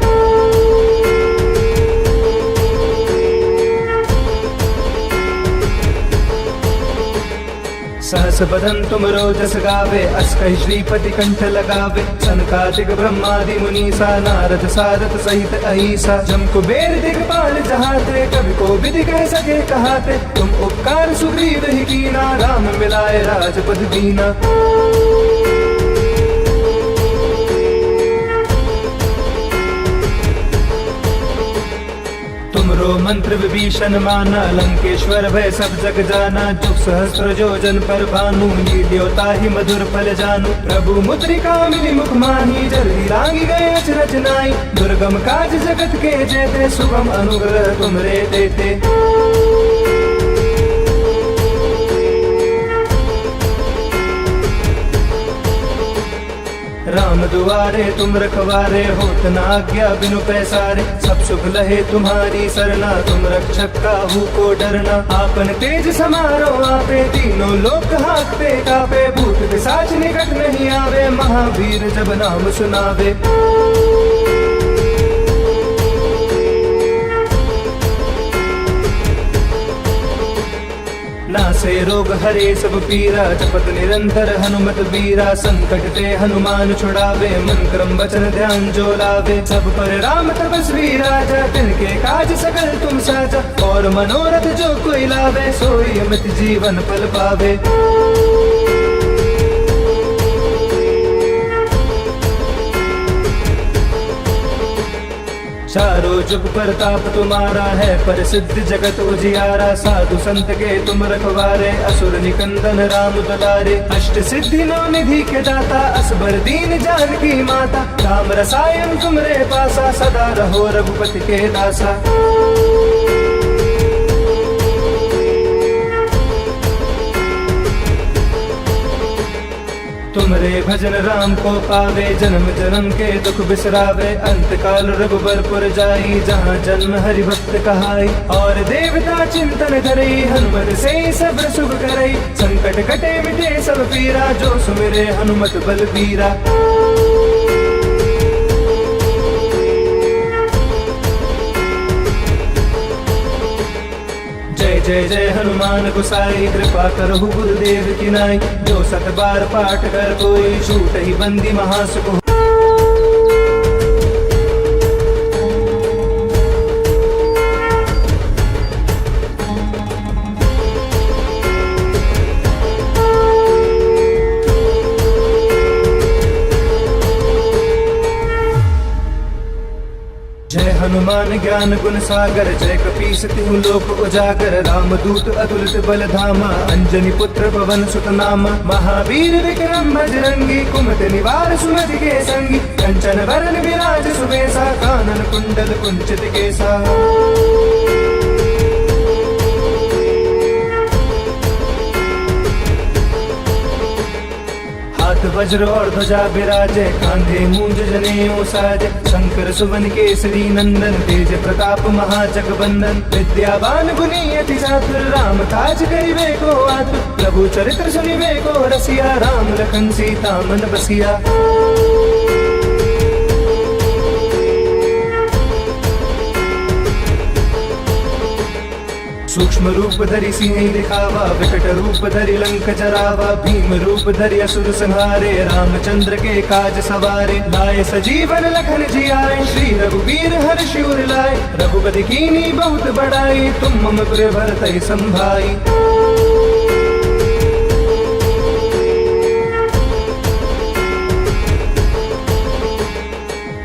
सहस बदन तुम रोजस गावे, अस कहि श्रीपति कंठ लगावे। सनकादिक ब्रह्मादि मुनीसा, नारद सारद सहित अहिसा। जम कुबेर दिगपाल जहाते, कवि को विधि कह सके कहाते। तुम उपकार सुग्रीव ही कीना, राम मिलाए राजपद दीना। तुमरो मंत्र विभीषण माना, लंकेश्वर भय सब जग जाना। जुग सहस्त्र जोजन पर भानु, लील्योता ही मधुर फल जानू। प्रभु मुद्रिका मिली मुख माही, जल्दी लागी गए अचरज नाई। दुर्गम काज जगत के जेते, सुगम अनुग्रह तुमरे देते। राम दुआरे तुम रखवारे, होत न आज्ञा बिनु पैसारे। सब सुख लहे तुम्हारी सरना, तुम रक्षक काहू को डरना। आपन तेज समारो आपे, तीनों लोक हाकते कापे। भूत पिशाच निकट नहीं आवे, आवे, महावीर जब नाम सुनावे। नासे रोग हरे सब पीरा, जपत निरंतर हनुमत बीरा। संकट ते हनुमान छुड़ावे, मन क्रम वचन ध्यान जो लावे। सब पर राम तपस्वी राजा, तिनके काज सकल तुम साजा। और मनोरथ जो कोई लावे, सोई अमित जीवन फल पावे। चारों जुग परताप तुम्हारा है, पर सिद्ध जगत उजियारा। साधु संत के तुम रखवारे, असुर निकंदन राम दुलारे। अष्ट सिद्धि नौ निधि के दाता, असबर दीन जानकी माता। राम रसायन तुमरे पासा, सदा रहो रघुपति के दासा। तुमरे भजन राम को पावे, जन्म जन्म के दुख बिसरावे। अंत काल रघुबरपुर जाई, जहाँ जन्म हरि भक्त कहाई। और देवता चिंतन करई, हनुमत से सब सुख करई। संकट कटे मिटे सब पीरा, जो सुमिरे हनुमत बलबीरा। जय जय जय हनुमान गोसाई, कृपा करहु गुरुदेव की नाई। जो सत बार पाठ कर कोई, छूट ही बंदी महासुख। जय हनुमान ज्ञान गुण सागर, जय कपीस तिहु लोक उजागर। राम दूत अतुलित बल धामा, अंजनी पुत्र पवन सुत नामा। महावीर विक्रम बजरंगी, कुमति निवार सुमति के संगी। कंचन वरन विराज सुबेसा, कानन कुंडल कुंचित केसा। हाथ वज्र और ध्वजा विराजे, कांधे मूंज जनेऊ साजे। शंकर सुवन केसरी नंदन, तेज प्रताप महाजगबंदन। विद्यावान गुणी अति चातुर, राम काज करिबे को आतुर। प्रभु चरित्र सुनिबे को रसिया, राम लखन सीता मन बसिया। सूक्ष्म रूप धरि सिंह दिखावा, विकट रूप धरि लंक जरावा। भीम रूप धरि असुर संहारे, रामचंद्र के काज सवारे। लाए सजीवन लखन जियाए, श्री रघुवीर हर्षि उर लाए। रघुपति कीनी बहुत बड़ाई, तुम मम प्रिय भरतहि संभाई।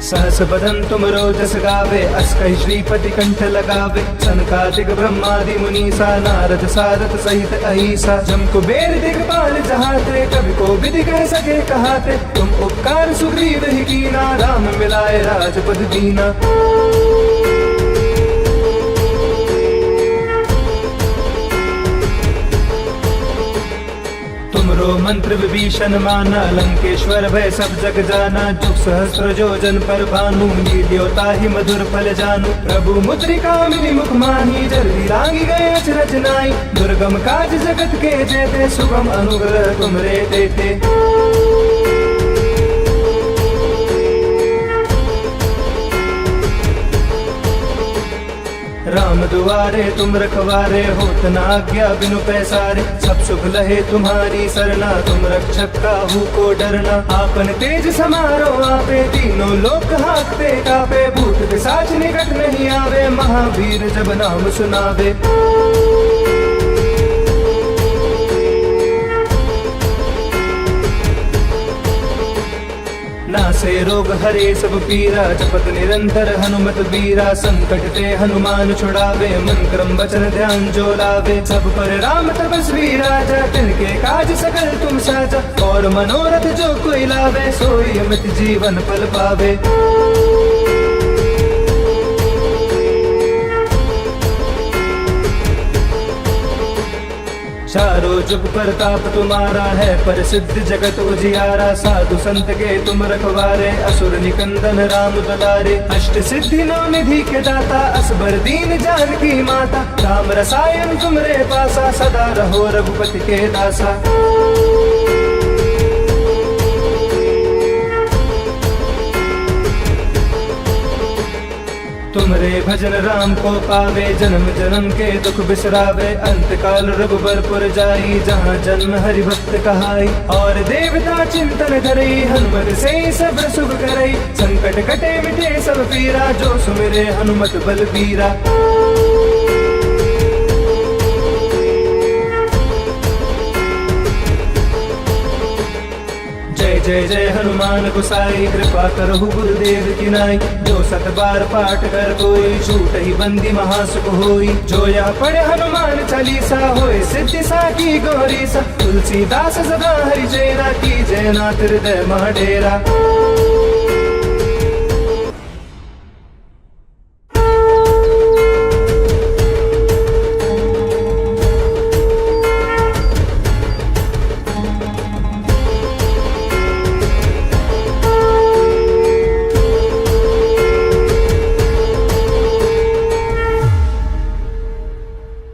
सहस बदन तुम रोजस गावे, अस कहि श्रीपति कंठ लगावे। सनकादिक ब्रह्मादि मुनीसा, नारद सारद सहित अहिसा। जम कुबेर दिगपाल जहाते, कवि को विधि कह सके कहाते। तुम उपकार सुग्रीव ही कीना, राम मिलाए राजपद दीना। तुमरो मंत्र विभीषण माना, लंकेश्वर भय सब जग जाना। जुग सहस्त्र जो जन पर भानु, लील्यो ताहि मधुर फल जानू। प्रभु मुद्रिका मिली मुख माही, जल्दी लागी गए अचरज नाई। दुर्गम काज जगत के जेते, सुगम अनुग्रह तुमरे देते। राम दुआरे तुम रखवारे, होत न आज्ञा बिनु पैसारे। सब सुख लहे तुम्हारी सरना, तुम रक्षक काहू को डरना। आपन तेज समारो आपे, तीनों लोक हांकते कापे। भूत पिशाच निकट नहीं आवे, महावीर जब नाम सुनावे। नासे रोग हरे सब पीरा, जपत निरंतर हनुमत बीरा। संकट ते हनुमान छुड़ावे, मन क्रम वचन ध्यान जो लावे। सब पर राम तपस्वी राजा, तिनके काज सकल तुम साजा। और मनोरथ जो कोई लावे, सोई अमित जीवन फल पावे। चारों जुग परताप तुम्हारा है, पर सिद्ध जगत उजियारा। साधु संत के तुम रखवारे, असुर निकंदन राम दुलारे। अष्ट सिद्धि नौ निधि के दाता, असबर दीन जानकी माता। राम रसायन तुमरे पासा, सदा रहो रघुपति के दासा। तुमरे भजन राम को पावे, जन्म जन्म के दुख बिसरावे। अंत काल रघुबरपुर जाई, जहाँ जन्म हरि भक्त कहाई। और देवता चिंतन धरई, हनुमत से सब सुख करई। संकट कटे मिटे सब पीरा, जो सुमिरे हनुमत बलबीरा। जय जय जय हनुमान गोसाई, कृपा करहु गुरुदेव की नाई। जो सत बार पाठ कर कोई, छूट ही बंदी महासुख होई। जो यह पढ़े हनुमान चालीसा, होए सिद्धि साकी गौरी सा। तुलसीदास सदा हरि चेरा, की जय नाथ हृदय मह डेरा।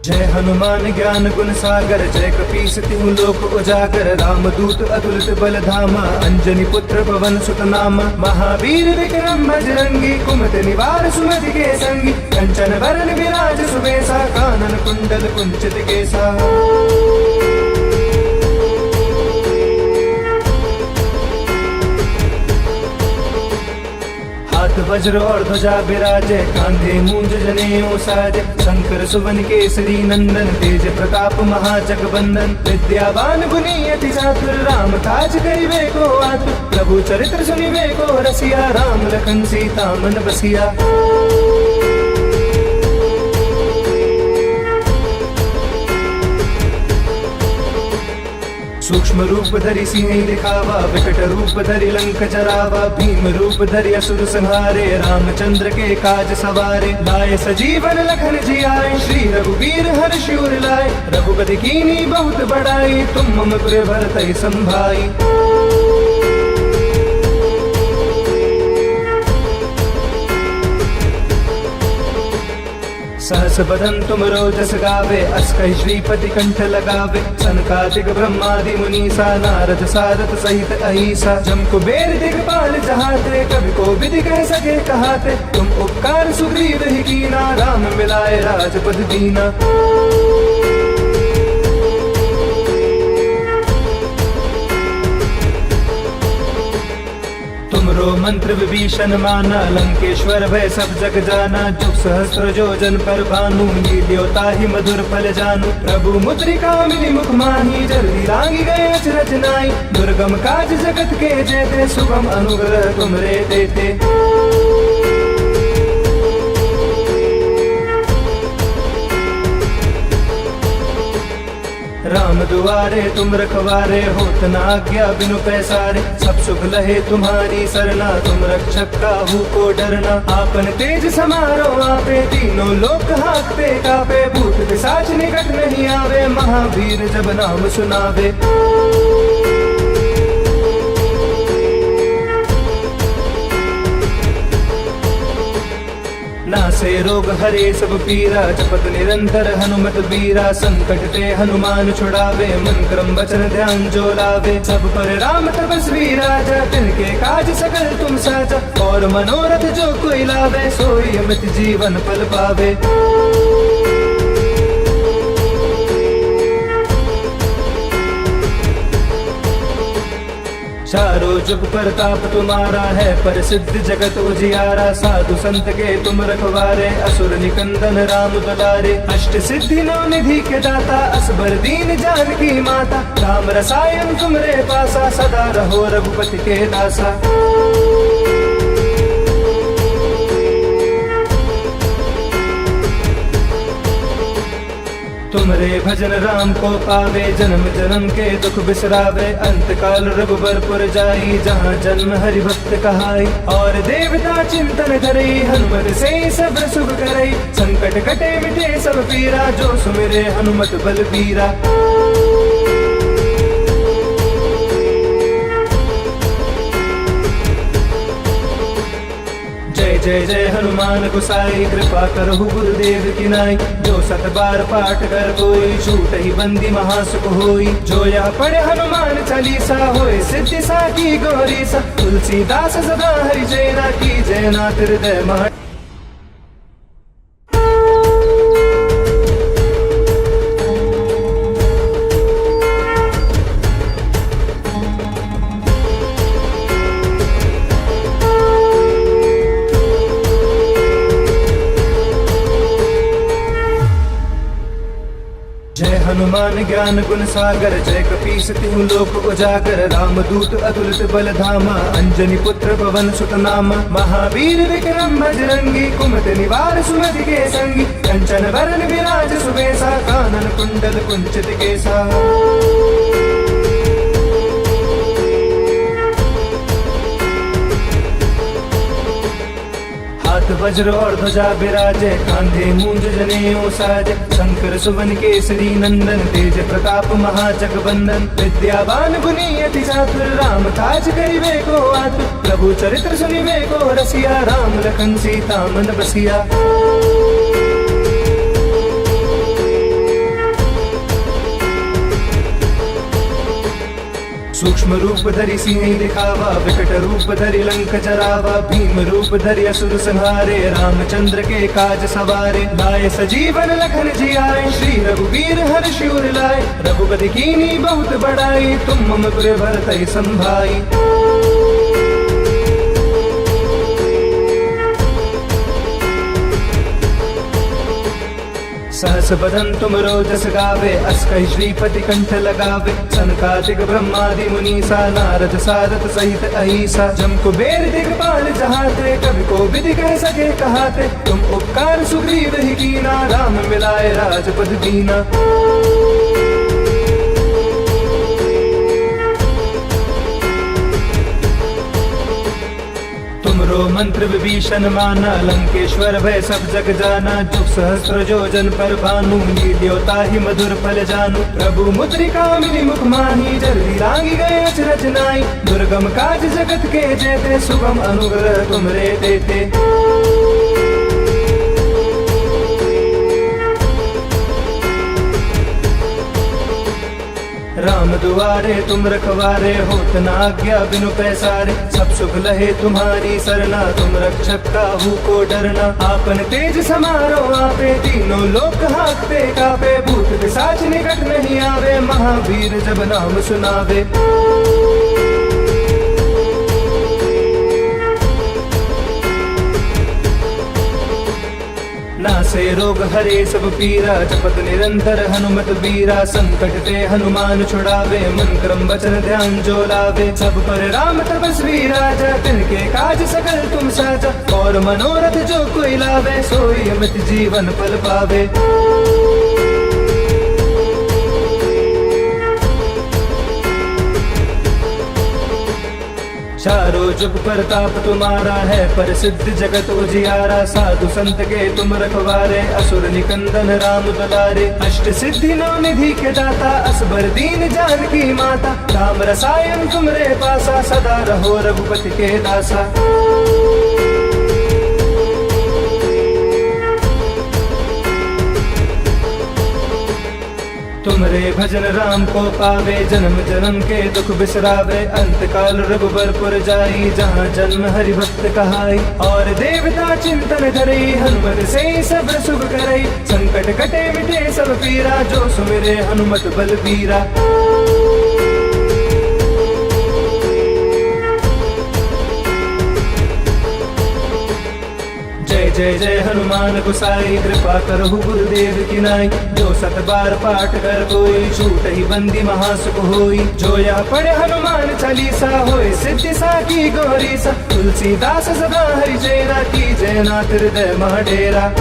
जय हनुमान ज्ञान गुण सागर, जय कपीस तिहु लोक उजागर। राम दूत अतुलित बल धामा, अंजनी पुत्र पवन सुत नामा। महावीर विक्रम बजरंगी, कुमति निवार सुमति के संगी। कंचन वरण विराज सुबेसा, कानन कुंडल कुंचित केसा। हाथ वज्र और ध्वजा बिराजे, कांधे मूंज जनेऊ साजे। शंकर सुवन केसरी नंदन, तेज प्रताप महाजगबंदन। विद्यावान गुणी अति चातुर, राम काज करिबे को आतुर। प्रभु चरित्र सुनिबे को रसिया, राम लखन सीता मन बसिया। सूक्ष्म रूप धरि सिंह दिखावा, विकट रूप धरि लंक जरावा। भीम रूप धरि असुर संहारे, रामचंद्र के काज सवारे। लाए सजीवन लखन जियाए, श्री रघुवीर हर्षि उर लाए। रघुपति कीन्ही बहुत बड़ाई, तुम मम प्रिय भरतहि संभाई। सहस बदन तुम रोजस गावे, अस कहि श्रीपति कंठ लगावे। सनकादिक ब्रह्मादि मुनीसा, नारद सारद सहित अहिसा। जम कुबेर दिगपाल जहाते, कवि को विधि कह सके कहाते। तुम उपकार सुग्रीव ही कीना, राम मिलाए राजपद दीना। तुमरो मंत्र विभीषण माना, लंकेश्वर भय सब जग जाना। जुग सहस्र योजन पर भानु, लील्योता ही मधुर फल जानू। प्रभु मुद्रिका मिली मुख माही, जल्दी लागी गए अचरज नाई। दुर्गम काज जगत के जेते, सुगम अनुग्रह तुमरे देते। राम दुआरे तुम रखवारे, होत न आज्ञा बिनु पैसारे। सब सुख लहे तुम्हारी सरना, तुम रक्षक काहू को डरना। आपन तेज समारो आपे, तीनों लोक हांकते कापे। भूत पिशाच निकट नहीं आवे, महावीर जब नाम सुनावे। नासे रोग हरे सब पीरा, जपत निरंतर हनुमत बीरा। संकट ते हनुमान छुड़ावे, मन क्रम वचन ध्यान जो लावे। सब पर राम तपस्वी राजा, तिनके काज सकल तुम साजा। और मनोरथ जो कोई लावे, सोई अमित जीवन पल पावे। चारों जुग प्रताप तुम्हारा है, पर सिद्ध जगत उजियारा। साधु संत के तुम रखवारे, असुर निकंदन राम दुलारे। अष्ट सिद्धि नौ निधि के दाता, असबर दीन जानकी माता। राम रसायन तुमरे पासा, सदा रहो रघुपति के दासा। तुमरे भजन राम को पावे, जन्म जन्म के दुख बिसरावे। अंत काल रघुबरपुर जाई, जहाँ जन्म हरि भक्त कहाई। और देवता चिंतन धरई, हनुमत से सब सुख करई। संकट कटे मिटे सब पीरा, जो सुमिरे हनुमत बलबीरा। जय जय हनुमान गोसाई, कृपा करहु गुरुदेव की नाई। जो सत बार पाठ कर कोई, छूट ही बंदी महासुख होई। जो यह पढ़े हनुमान चालीसा, होए सिद्धि साकी गौरी सा। तुलसीदास सदा हरि चेरा, की जय नाथ हृदय मह हनुमान ज्ञान गुण सागर, जय कपीस तिहु लोक उजागर। रामदूत अतुलित बल धामा, अंजनी पुत्र पवन सुत नामा। महावीर विक्रम बजरंगी, कुमति निवार सुमति के संगी। कंचन वरण विराज सुबेसा, कानन कुंडल कुंचित केसा। हाथ वज्र और ध्वजा विराजे, कांधे मूंज जनेऊ साजे। शंकर सुवन केसरी नंदन, तेज प्रताप महाजगबंदन। विद्यावान गुणी अति चातुर, राम काज करिबे को आतुर। प्रभु चरित्र सुनिबे को रसिया, राम लखन सीता मन बसिया। सूक्ष्म रूप धरि सिंह दिखावा, विकट रूप धरि लंक जरावा। भीम रूप धरि असुर संहारे, रामचंद्र के काज सवारे। लाए सजीवन लखन जियाए, श्री रघुवीर हर्षि उर लाए। रघुपति कीन्ही बहुत बड़ाई, तुम मम प्रिय भरतहि संभाई। सहस बदन तुम रोजस गावे, अस कहि श्रीपति कंठ लगावे। सनकादिक ब्रह्मादि मुनीसा, नारद सारद सहित अहिसा। जम कुबेर दिगपाल जहाते, कवि को विधि कह सके कहाते। तुम उपकार सुग्रीव ही कीना, राम मिलाए राजपद दीना। तुमरो मंत्र विभीषण माना, लंकेश्वर भय सब जग जाना। जुग सहस्त्र जोजन पर भानु, लील्योता ही मधुर फल जानू। प्रभु मुद्रिका मिली मुख माही, जल्दी लागी गए अचरज नाई। दुर्गम काज जगत के जेते, सुगम अनुग्रह तुमरे देते। राम दुआरे तुम रखवारे, होत न आज्ञा बिनु पैसारे। सब सुख लहे तुम्हारी सरना, तुम रक्षक काहू को डरना। आपन तेज समारो आपे, तीनों लोक हाँकते कापे। भूत पिशाच निकट नहीं आवे, महावीर जब नाम सुनावे। नासे रोग हरे सब पीरा, जपत निरंतर हनुमत बीरा। संकट ते हनुमान छुड़ावे, मन क्रम वचन ध्यान जो लावे। सब पर राम तपस्वी राजा, तिनके काज सकल तुम साजा। और मनोरथ जो कोई लावे, सोई अमित जीवन फल पावे। चारों जुग प्रताप तुम्हारा है, पर सिद्ध जगत उजियारा। साधु संत के तुम रखवारे, असुर निकंदन राम दुलारे। अष्ट सिद्धि नौ निधि के दाता, असबर दीन जानकी माता। राम रसायन तुमरे पासा, सदा रहो रघुपति के दासा। तुमरे भजन राम को पावे, जन्म जन्म के दुख बिसरावे। अंत काल रघुबरपुर जाई, जहाँ जन्म हरि भक्त कहाई। और देवता चिंतन करई, हनुमत से सब शुभ करई। संकट कटे मिटे सब पीरा, जो सुमिरे हनुमत बलबीरा। जय जय हनुमान गोसाई, कृपा करहु गुरुदेव की नाई। जो सत बार पाठ कर कोई, छूट ही बंदी महासुख होई। जो यह पढ़े हनुमान चालीसा, होए सिद्धि साकी गौरी सा। तुलसीदास सदा हरि चेरा, की जय नाथ हृदय मह डेरा।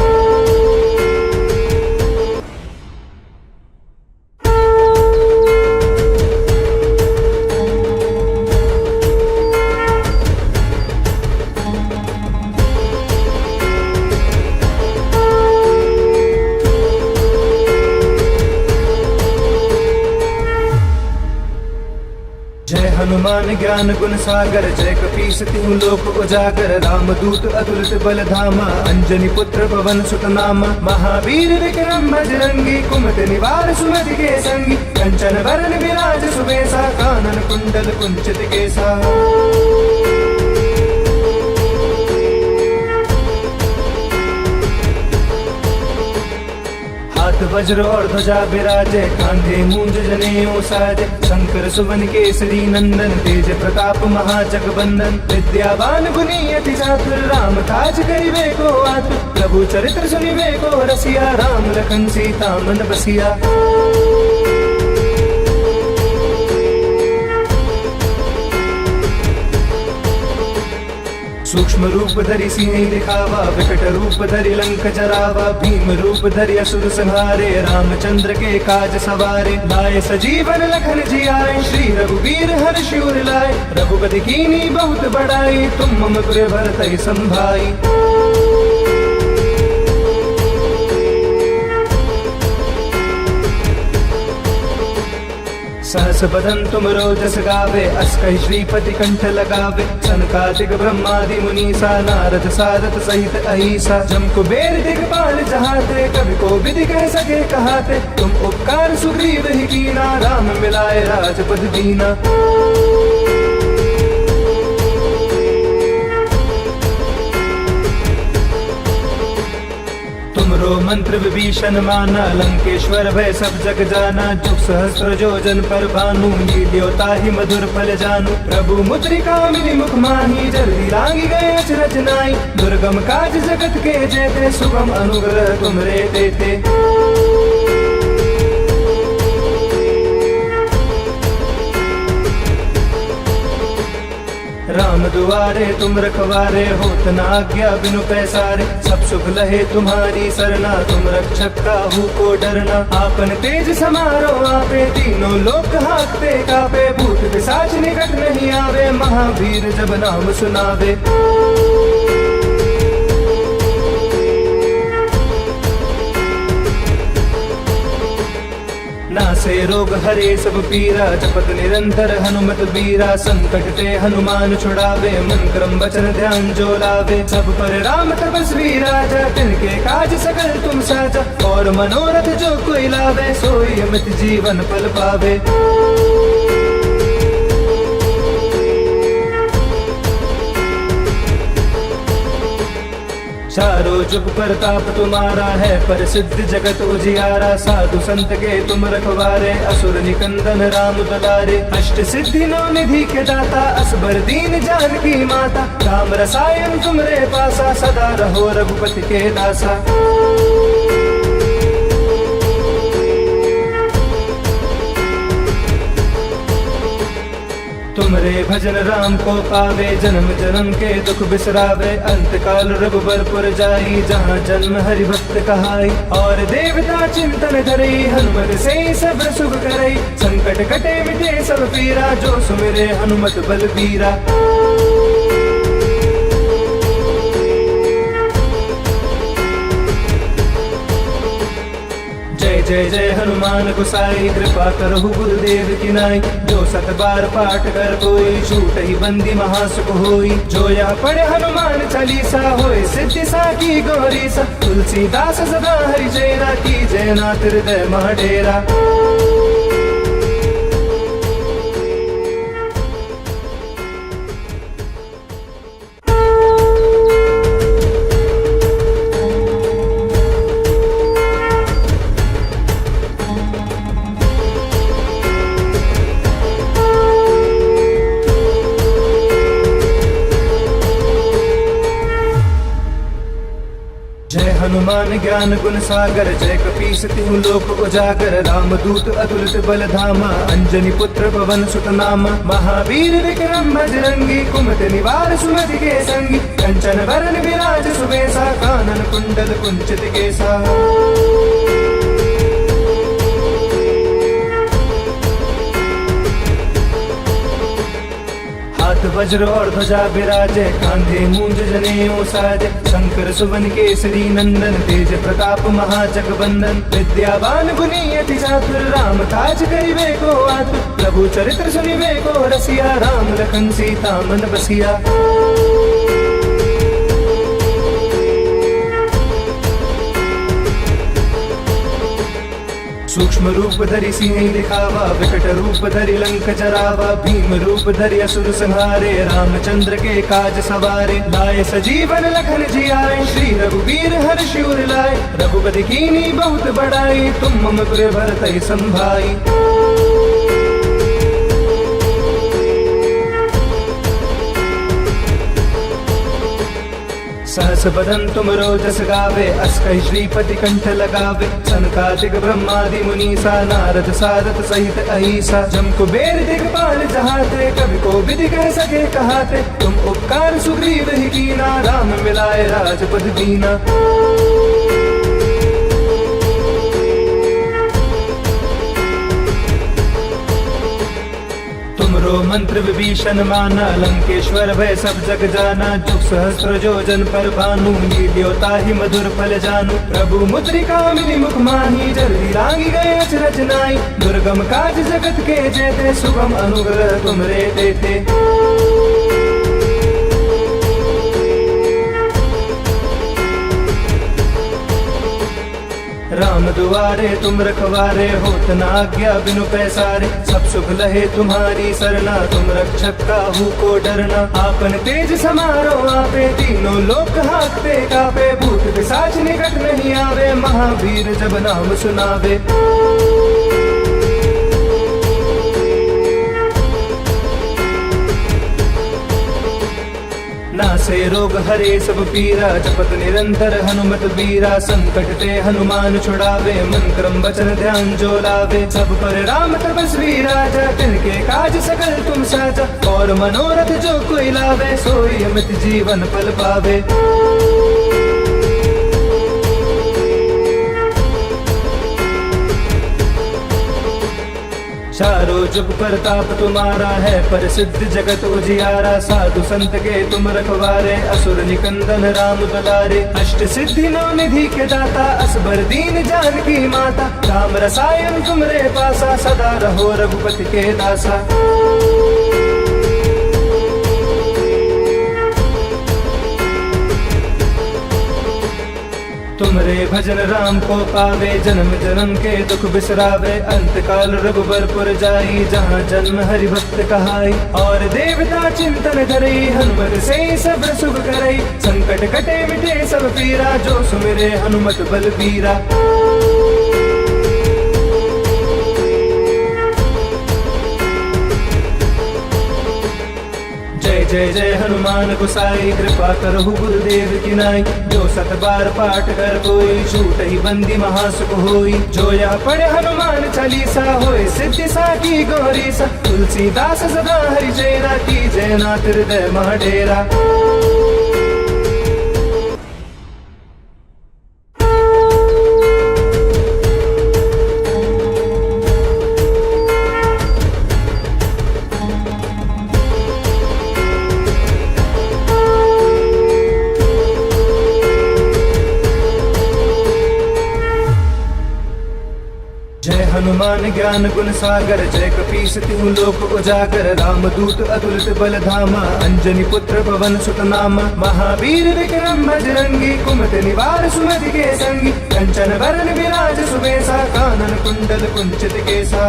हनुमान ज्ञान गुण सागर, जय कपीस तिहु लोक उजागर। रामदूत अतुलित बल धामा, अंजनी पुत्र पवन सुत नामा। महावीर विक्रम बजरंगी, कुमति निवार सुमति के संगी। कंचन वरण विराज सुबेसा, कानन कुंडल कुंचित केसा। हाथ वज्र और ध्वजा विराजे, कांधे मूंज जनेऊ साजे। शंकर सुवन केसरी नंदन, तेज प्रताप महाजगबंदन। विद्यावान गुणी अति चातुर, राम काज करिबे को आतुर। प्रभु चरित्र सुनिबे को रसिया, राम लखन सीता मन बसिया। सूक्ष्म रूप धरि सिंह दिखावा, विकट रूप धरि लंक जरावा, भीम रूप धरि असुर संहारे, रामचंद्र के काज सवारे। लाए सजीवन लखन जियाए, श्री रघुवीर हर्ष उर लाए। रघुपति कीन्ही बहुत बड़ाई, तुम मम पुर भरतहि संभाई। सहस बदन तुम रोजस गावे, अस कहि श्रीपति कंठ लगावे। सनकादिक ब्रह्मादि मुनीसा, नारद सारथ सहित अहिसा। जम कुबेर दिगपाल जहाते, कवि को विधि कह सके कहाते। तुम उपकार सुग्रीव ही कीना, राम मिलाए राजपद दीना। तुमरो मंत्र विभीषण माना, लंकेश्वर भय सब जग जाना। जुग सहस्त्र जोजन पर भानु, लील्योता ही मधुर फल जानू। प्रभु मुद्रिका मिली मुख माही, जल्दी लागी गए अचरज नाई। दुर्गम काज जगत के जेते, सुगम अनुग्रह तुमरे देते। राम दुआरे तुम रखवारे, होत न आज्ञा बिनु पैसारे। सब सुख लहे तुम्हारी सरना, तुम रक्षक काहू को डरना। आपन तेज समारो आपे, तीनों लोक हाकते कापे। भूत पिशाच निकट नहीं आवे, महावीर जब नाम सुनावे। नासे रोग हरे सब पीरा, जपत निरंतर हनुमत बीरा। संकट ते हनुमान छुड़ावे, मन क्रम वचन ध्यान जो लावे। सब पर राम तपस्वी राजा, तिनके काज सकल तुम साजा। और मनोरथ जो कोई लावे, सोई अमित जीवन फल पावे। चारों जुग प्रताप तुम्हारा है, पर सिद्ध जगत उजियारा। साधु संत के तुम रखवारे, असुर निकंदन राम दुलारे। अष्ट सिद्धि नौ निधि के दाता, असबर दीन जानकी माता। राम रसायन तुमरे पासा, सदा रहो रघुपति के दासा। तुमरे भजन राम को पावे, जन्म जन्म के दुख बिसरावे। अंत काल रघुबरपुर जाई, जहाँ जन्म हरि भक्त कहाई। और देवता चिंतन करई, हनुमत से सब सुख करई। संकट कटे मिटे सब पीरा, जो सुमिरे हनुमत बलबीरा। जय जय जय हनुमान गोसाई, कृपा करहु गुरुदेव की नाई। जो सत बार पाठ कर कोई, छूट ही बंदी महासुख होई। जो यह पढ़े हनुमान चालीसा, होए सिद्धि साकी गौरी सा। तुलसीदास सदा हरि चेरा, की जय नाथ हृदय मह डेरा। हनुमान ज्ञान गुण सागर, जय कपीस तिहु लोक उजागर। राम दूत अतुलित बल धामा, अंजनी पुत्र पवन सुत नामा। महावीर विक्रम बजरंगी, कुमति निवार सुमति के संगी। कंचन वरन विराज सुबेसा, कानन कुंडल कुंचित केसा। हाथ वज्र और ध्वजा विराजे, कांधे मूंज जनेऊ साजे। शंकर सुवन केसरी नंदन, तेज प्रताप महाजगबंदन। विद्यावान गुणी अति चातुर, राम काज करिबे को आतुर। प्रभु चरित्र सुनिबे को रसिया, राम लखन सीता मन बसिया। सूक्ष्म रूप धरि सिंह दिखावा, विकट रूप धरि लंक जरावा। भीम रूप धरि असुर संहारे, रामचंद्र के काज सवारे। लाए सजीवन लखन जियाए, श्री रघुवीर हर्ष उर लाए। रघुपति कीन्ही बहुत बड़ाई, तुम मम पुर भरतहि संभाई। सहस बदन तुम रोजस गावे, अस्कहि श्रीपति कंठ लगावे। सनकादिक ब्रह्मादि मुनीसा, नारद सारद सहित अहिसा। जम कुबेर दिगपाल जहाते, कवि को विधि कह सके कहाते। तुम उपकार सुग्रीव ही कीना, राम मिलाए राजपद दीना। तुमरो मंत्र विभीषण माना, लंकेश्वर भय सब जग जाना। जुग सहस्त्र जोजन पर भानु, लील्यो ताहि मधुर फल जानू। प्रभु मुद्रिका मिली मुख माही, जल्दी लागी गए अचरज नाई। दुर्गम काज जगत के जेते, सुगम अनुग्रह तुमरे देते। राम दुआरे तुम रखवारे, होत न आज्ञा बिनु पैसारे। सब सुख लहे तुम्हारी सरना, तुम रक्षक काहू को डरना। आपन तेज समारो आपे, तीनों लोक हाकते कापे। भूत पिशाच निकट नहीं आवे, महावीर जब नाम सुनावे। नासे रोग हरे सब पीरा, जपत निरंतर हनुमत बीरा। संकट ते हनुमान छुड़ावे, मन क्रम वचन ध्यान जो लावे। सब पर राम तपस्वी राजा, तिनके काज सकल तुम साजा। और मनोरथ जो कोई लावे, सोई अमित जीवन फल पावे। चारों जुग प्रताप तुम्हारा है, प्रसिद्ध जगत उजियारा। साधु संत के तुम रखवारे, असुर निकंदन राम दुलारे। अष्ट सिद्धि नौ निधि के दाता, असबर दीन जानकी माता। राम रसायन तुमरे पासा, सदा रहो रघुपति के दासा। तुमरे भजन राम को पावे, जन्म जन्म के दुख बिसरावे। अंत काल रघुबरपुर जाई, जहाँ जन्म हरि भक्त कहाई। और देवता चिंतन धरई, हनुमत से सब सुख करई। संकट कटे मिटे सब पीरा, जो सुमिरे हनुमत बलबीरा। जय जय जय हनुमान गोसाई, कृपा करहु गुरुदेव की नाई। जो सत बार पाठ कर कोई, छूट ही बंदी महासुख होई। जो यह पढ़े हनुमान चालीसा, होए सिद्धि साकी गौरी सा। तुलसीदास सदा हरि चेरा, की जय नाथ हृदय मह डेरा। जय हनुमान ज्ञान गुण सागर, जय कपीस तिहु लोक उजागर। राम दूत अतुलित बल धामा, अंजनी पुत्र पवन सुत नामा। महावीर विक्रम बजरंगी, कुमति निवार सुमति के संगी। कंचन वरण विराज सुबेसा, कानन कुंडल कुंचित केसा।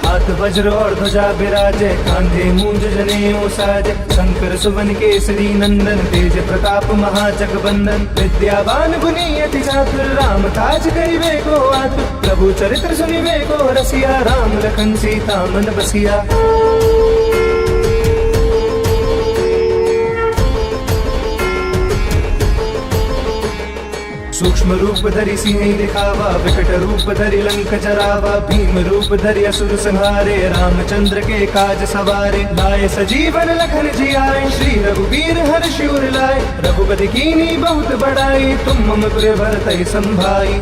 हाथ वज्र और ध्वजा विराजे, कांधे मूंज जनेऊ साजे। शंकर सुवन केसरी नंदन, तेज प्रताप महाजगबंदन। विद्यावान गुणी अति चातुर, राम काज करिबे को आतुर। प्रभु चरित्र सुनिबे को रसिया, राम लखन सीता मन बसिया। सूक्ष्म रूप धरि सिंह दिखावा, विकट रूप धरि लंक जरावा। भीम रूप धरि असुर संहारे, रामचंद्र के काज सवारे। लाए सजीवन लखन जियाए, श्री रघुवीर हर्षि उर लाए। रघुपति कीन्ही बहुत बड़ाई, तुम मम प्रिय भरतहि संभाई।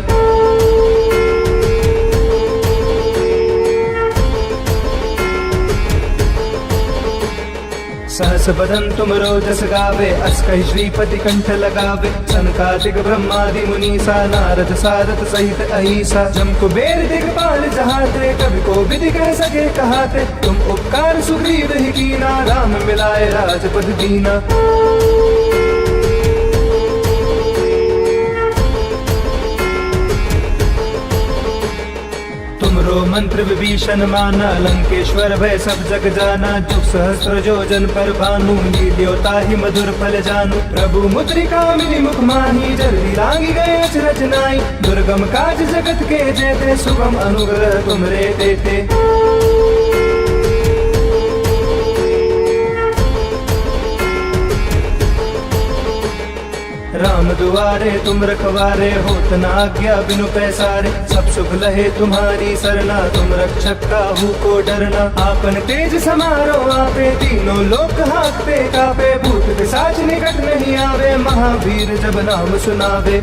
सहस बदन तुम रोजस गावे, अस्कहि श्रीपति कंठ लगावे। सनकादिक ब्रह्मादि मुनीसा, नारद सारद सहित अहिसा। जम कुबेर दिगपाल जहाते, कवि को विधि कह सके कहाते। तुम उपकार सुग्रीव ही कीना, राम मिलाए राजपद दीना। करो मंत्र विभीषण माना, लंकेश्वर भय सब जग जाना। जुग सहस्त्र जोजन पर भानु, लील्योता ही मधुर फल जानू। प्रभु मुद्रिका मिली मुख माही, जल्दी लागी गए अचरज नाई। दुर्गम काज जगत के जेते, सुगम अनुग्रह तुमरे देते। राम दुआरे तुम रखवारे, होत न आज्ञा बिनु पैसारे। सब सुख लहे तुम्हारी सरना, तुम रक्षक काहू को डरना। आपन तेज समारो आपे, तीनों लोक हाँकते कापे। भूत पिशाच निकट नहीं आवे, महावीर जब नाम सुनावे।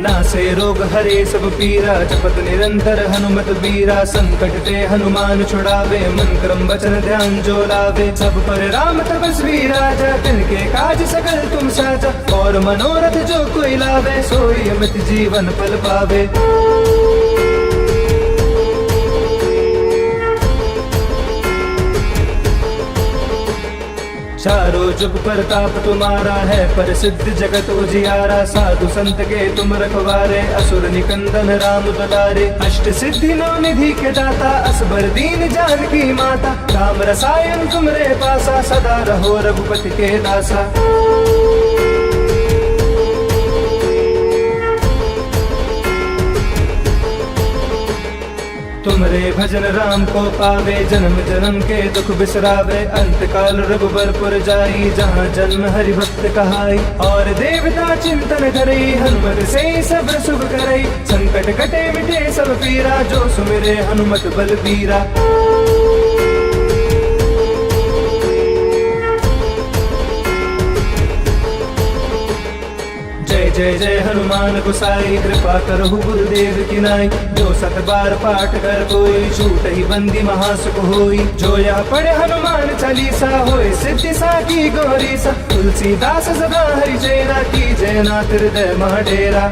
नासे रोग हरे सब पीरा, जपत निरंतर हनुमत बीरा। संकट ते हनुमान छुड़ावे, मन क्रम वचन ध्यान जो लावे। सब पर राम तपस्वी राजा, तिनके काज सकल तुम साजा। और मनोरथ जो कोई लावे, सोई अमित जीवन फल पावे। चारों जुग प्रताप तुम्हारा है, पर सिद्ध जगत उजियारा। साधु संत के तुम रखवारे, असुर निकंदन राम दुलारे। अष्ट सिद्धि नौ निधि के दाता, असबर दीन जानकी माता। राम रसायन तुमरे पासा, सदा रहो रघुपति के दासा। तुमरे भजन राम को पावे, जन्म जन्म के दुख बिसरावे। अंत काल रघुबरपुर जाई, जहाँ जन्म हरि भक्त कहाई। और देवता चिंतन करई, हनुमत से सब सुख करई। संकट कटे मिटे सब पीरा, जो सुमिरे हनुमत बलबीरा। जय जय हनुमान गोसाई, कृपा करहु गुरुदेव की नाई। जो सत बार पाठ कर कोई, छूट ही बंदी महासुख होई। जो यह पढ़े हनुमान चालीसा, होए सिद्धि साकी गौरी सा। तुलसीदास सदा हरि चेरा, की जय नाथ हृदय मह डेरा।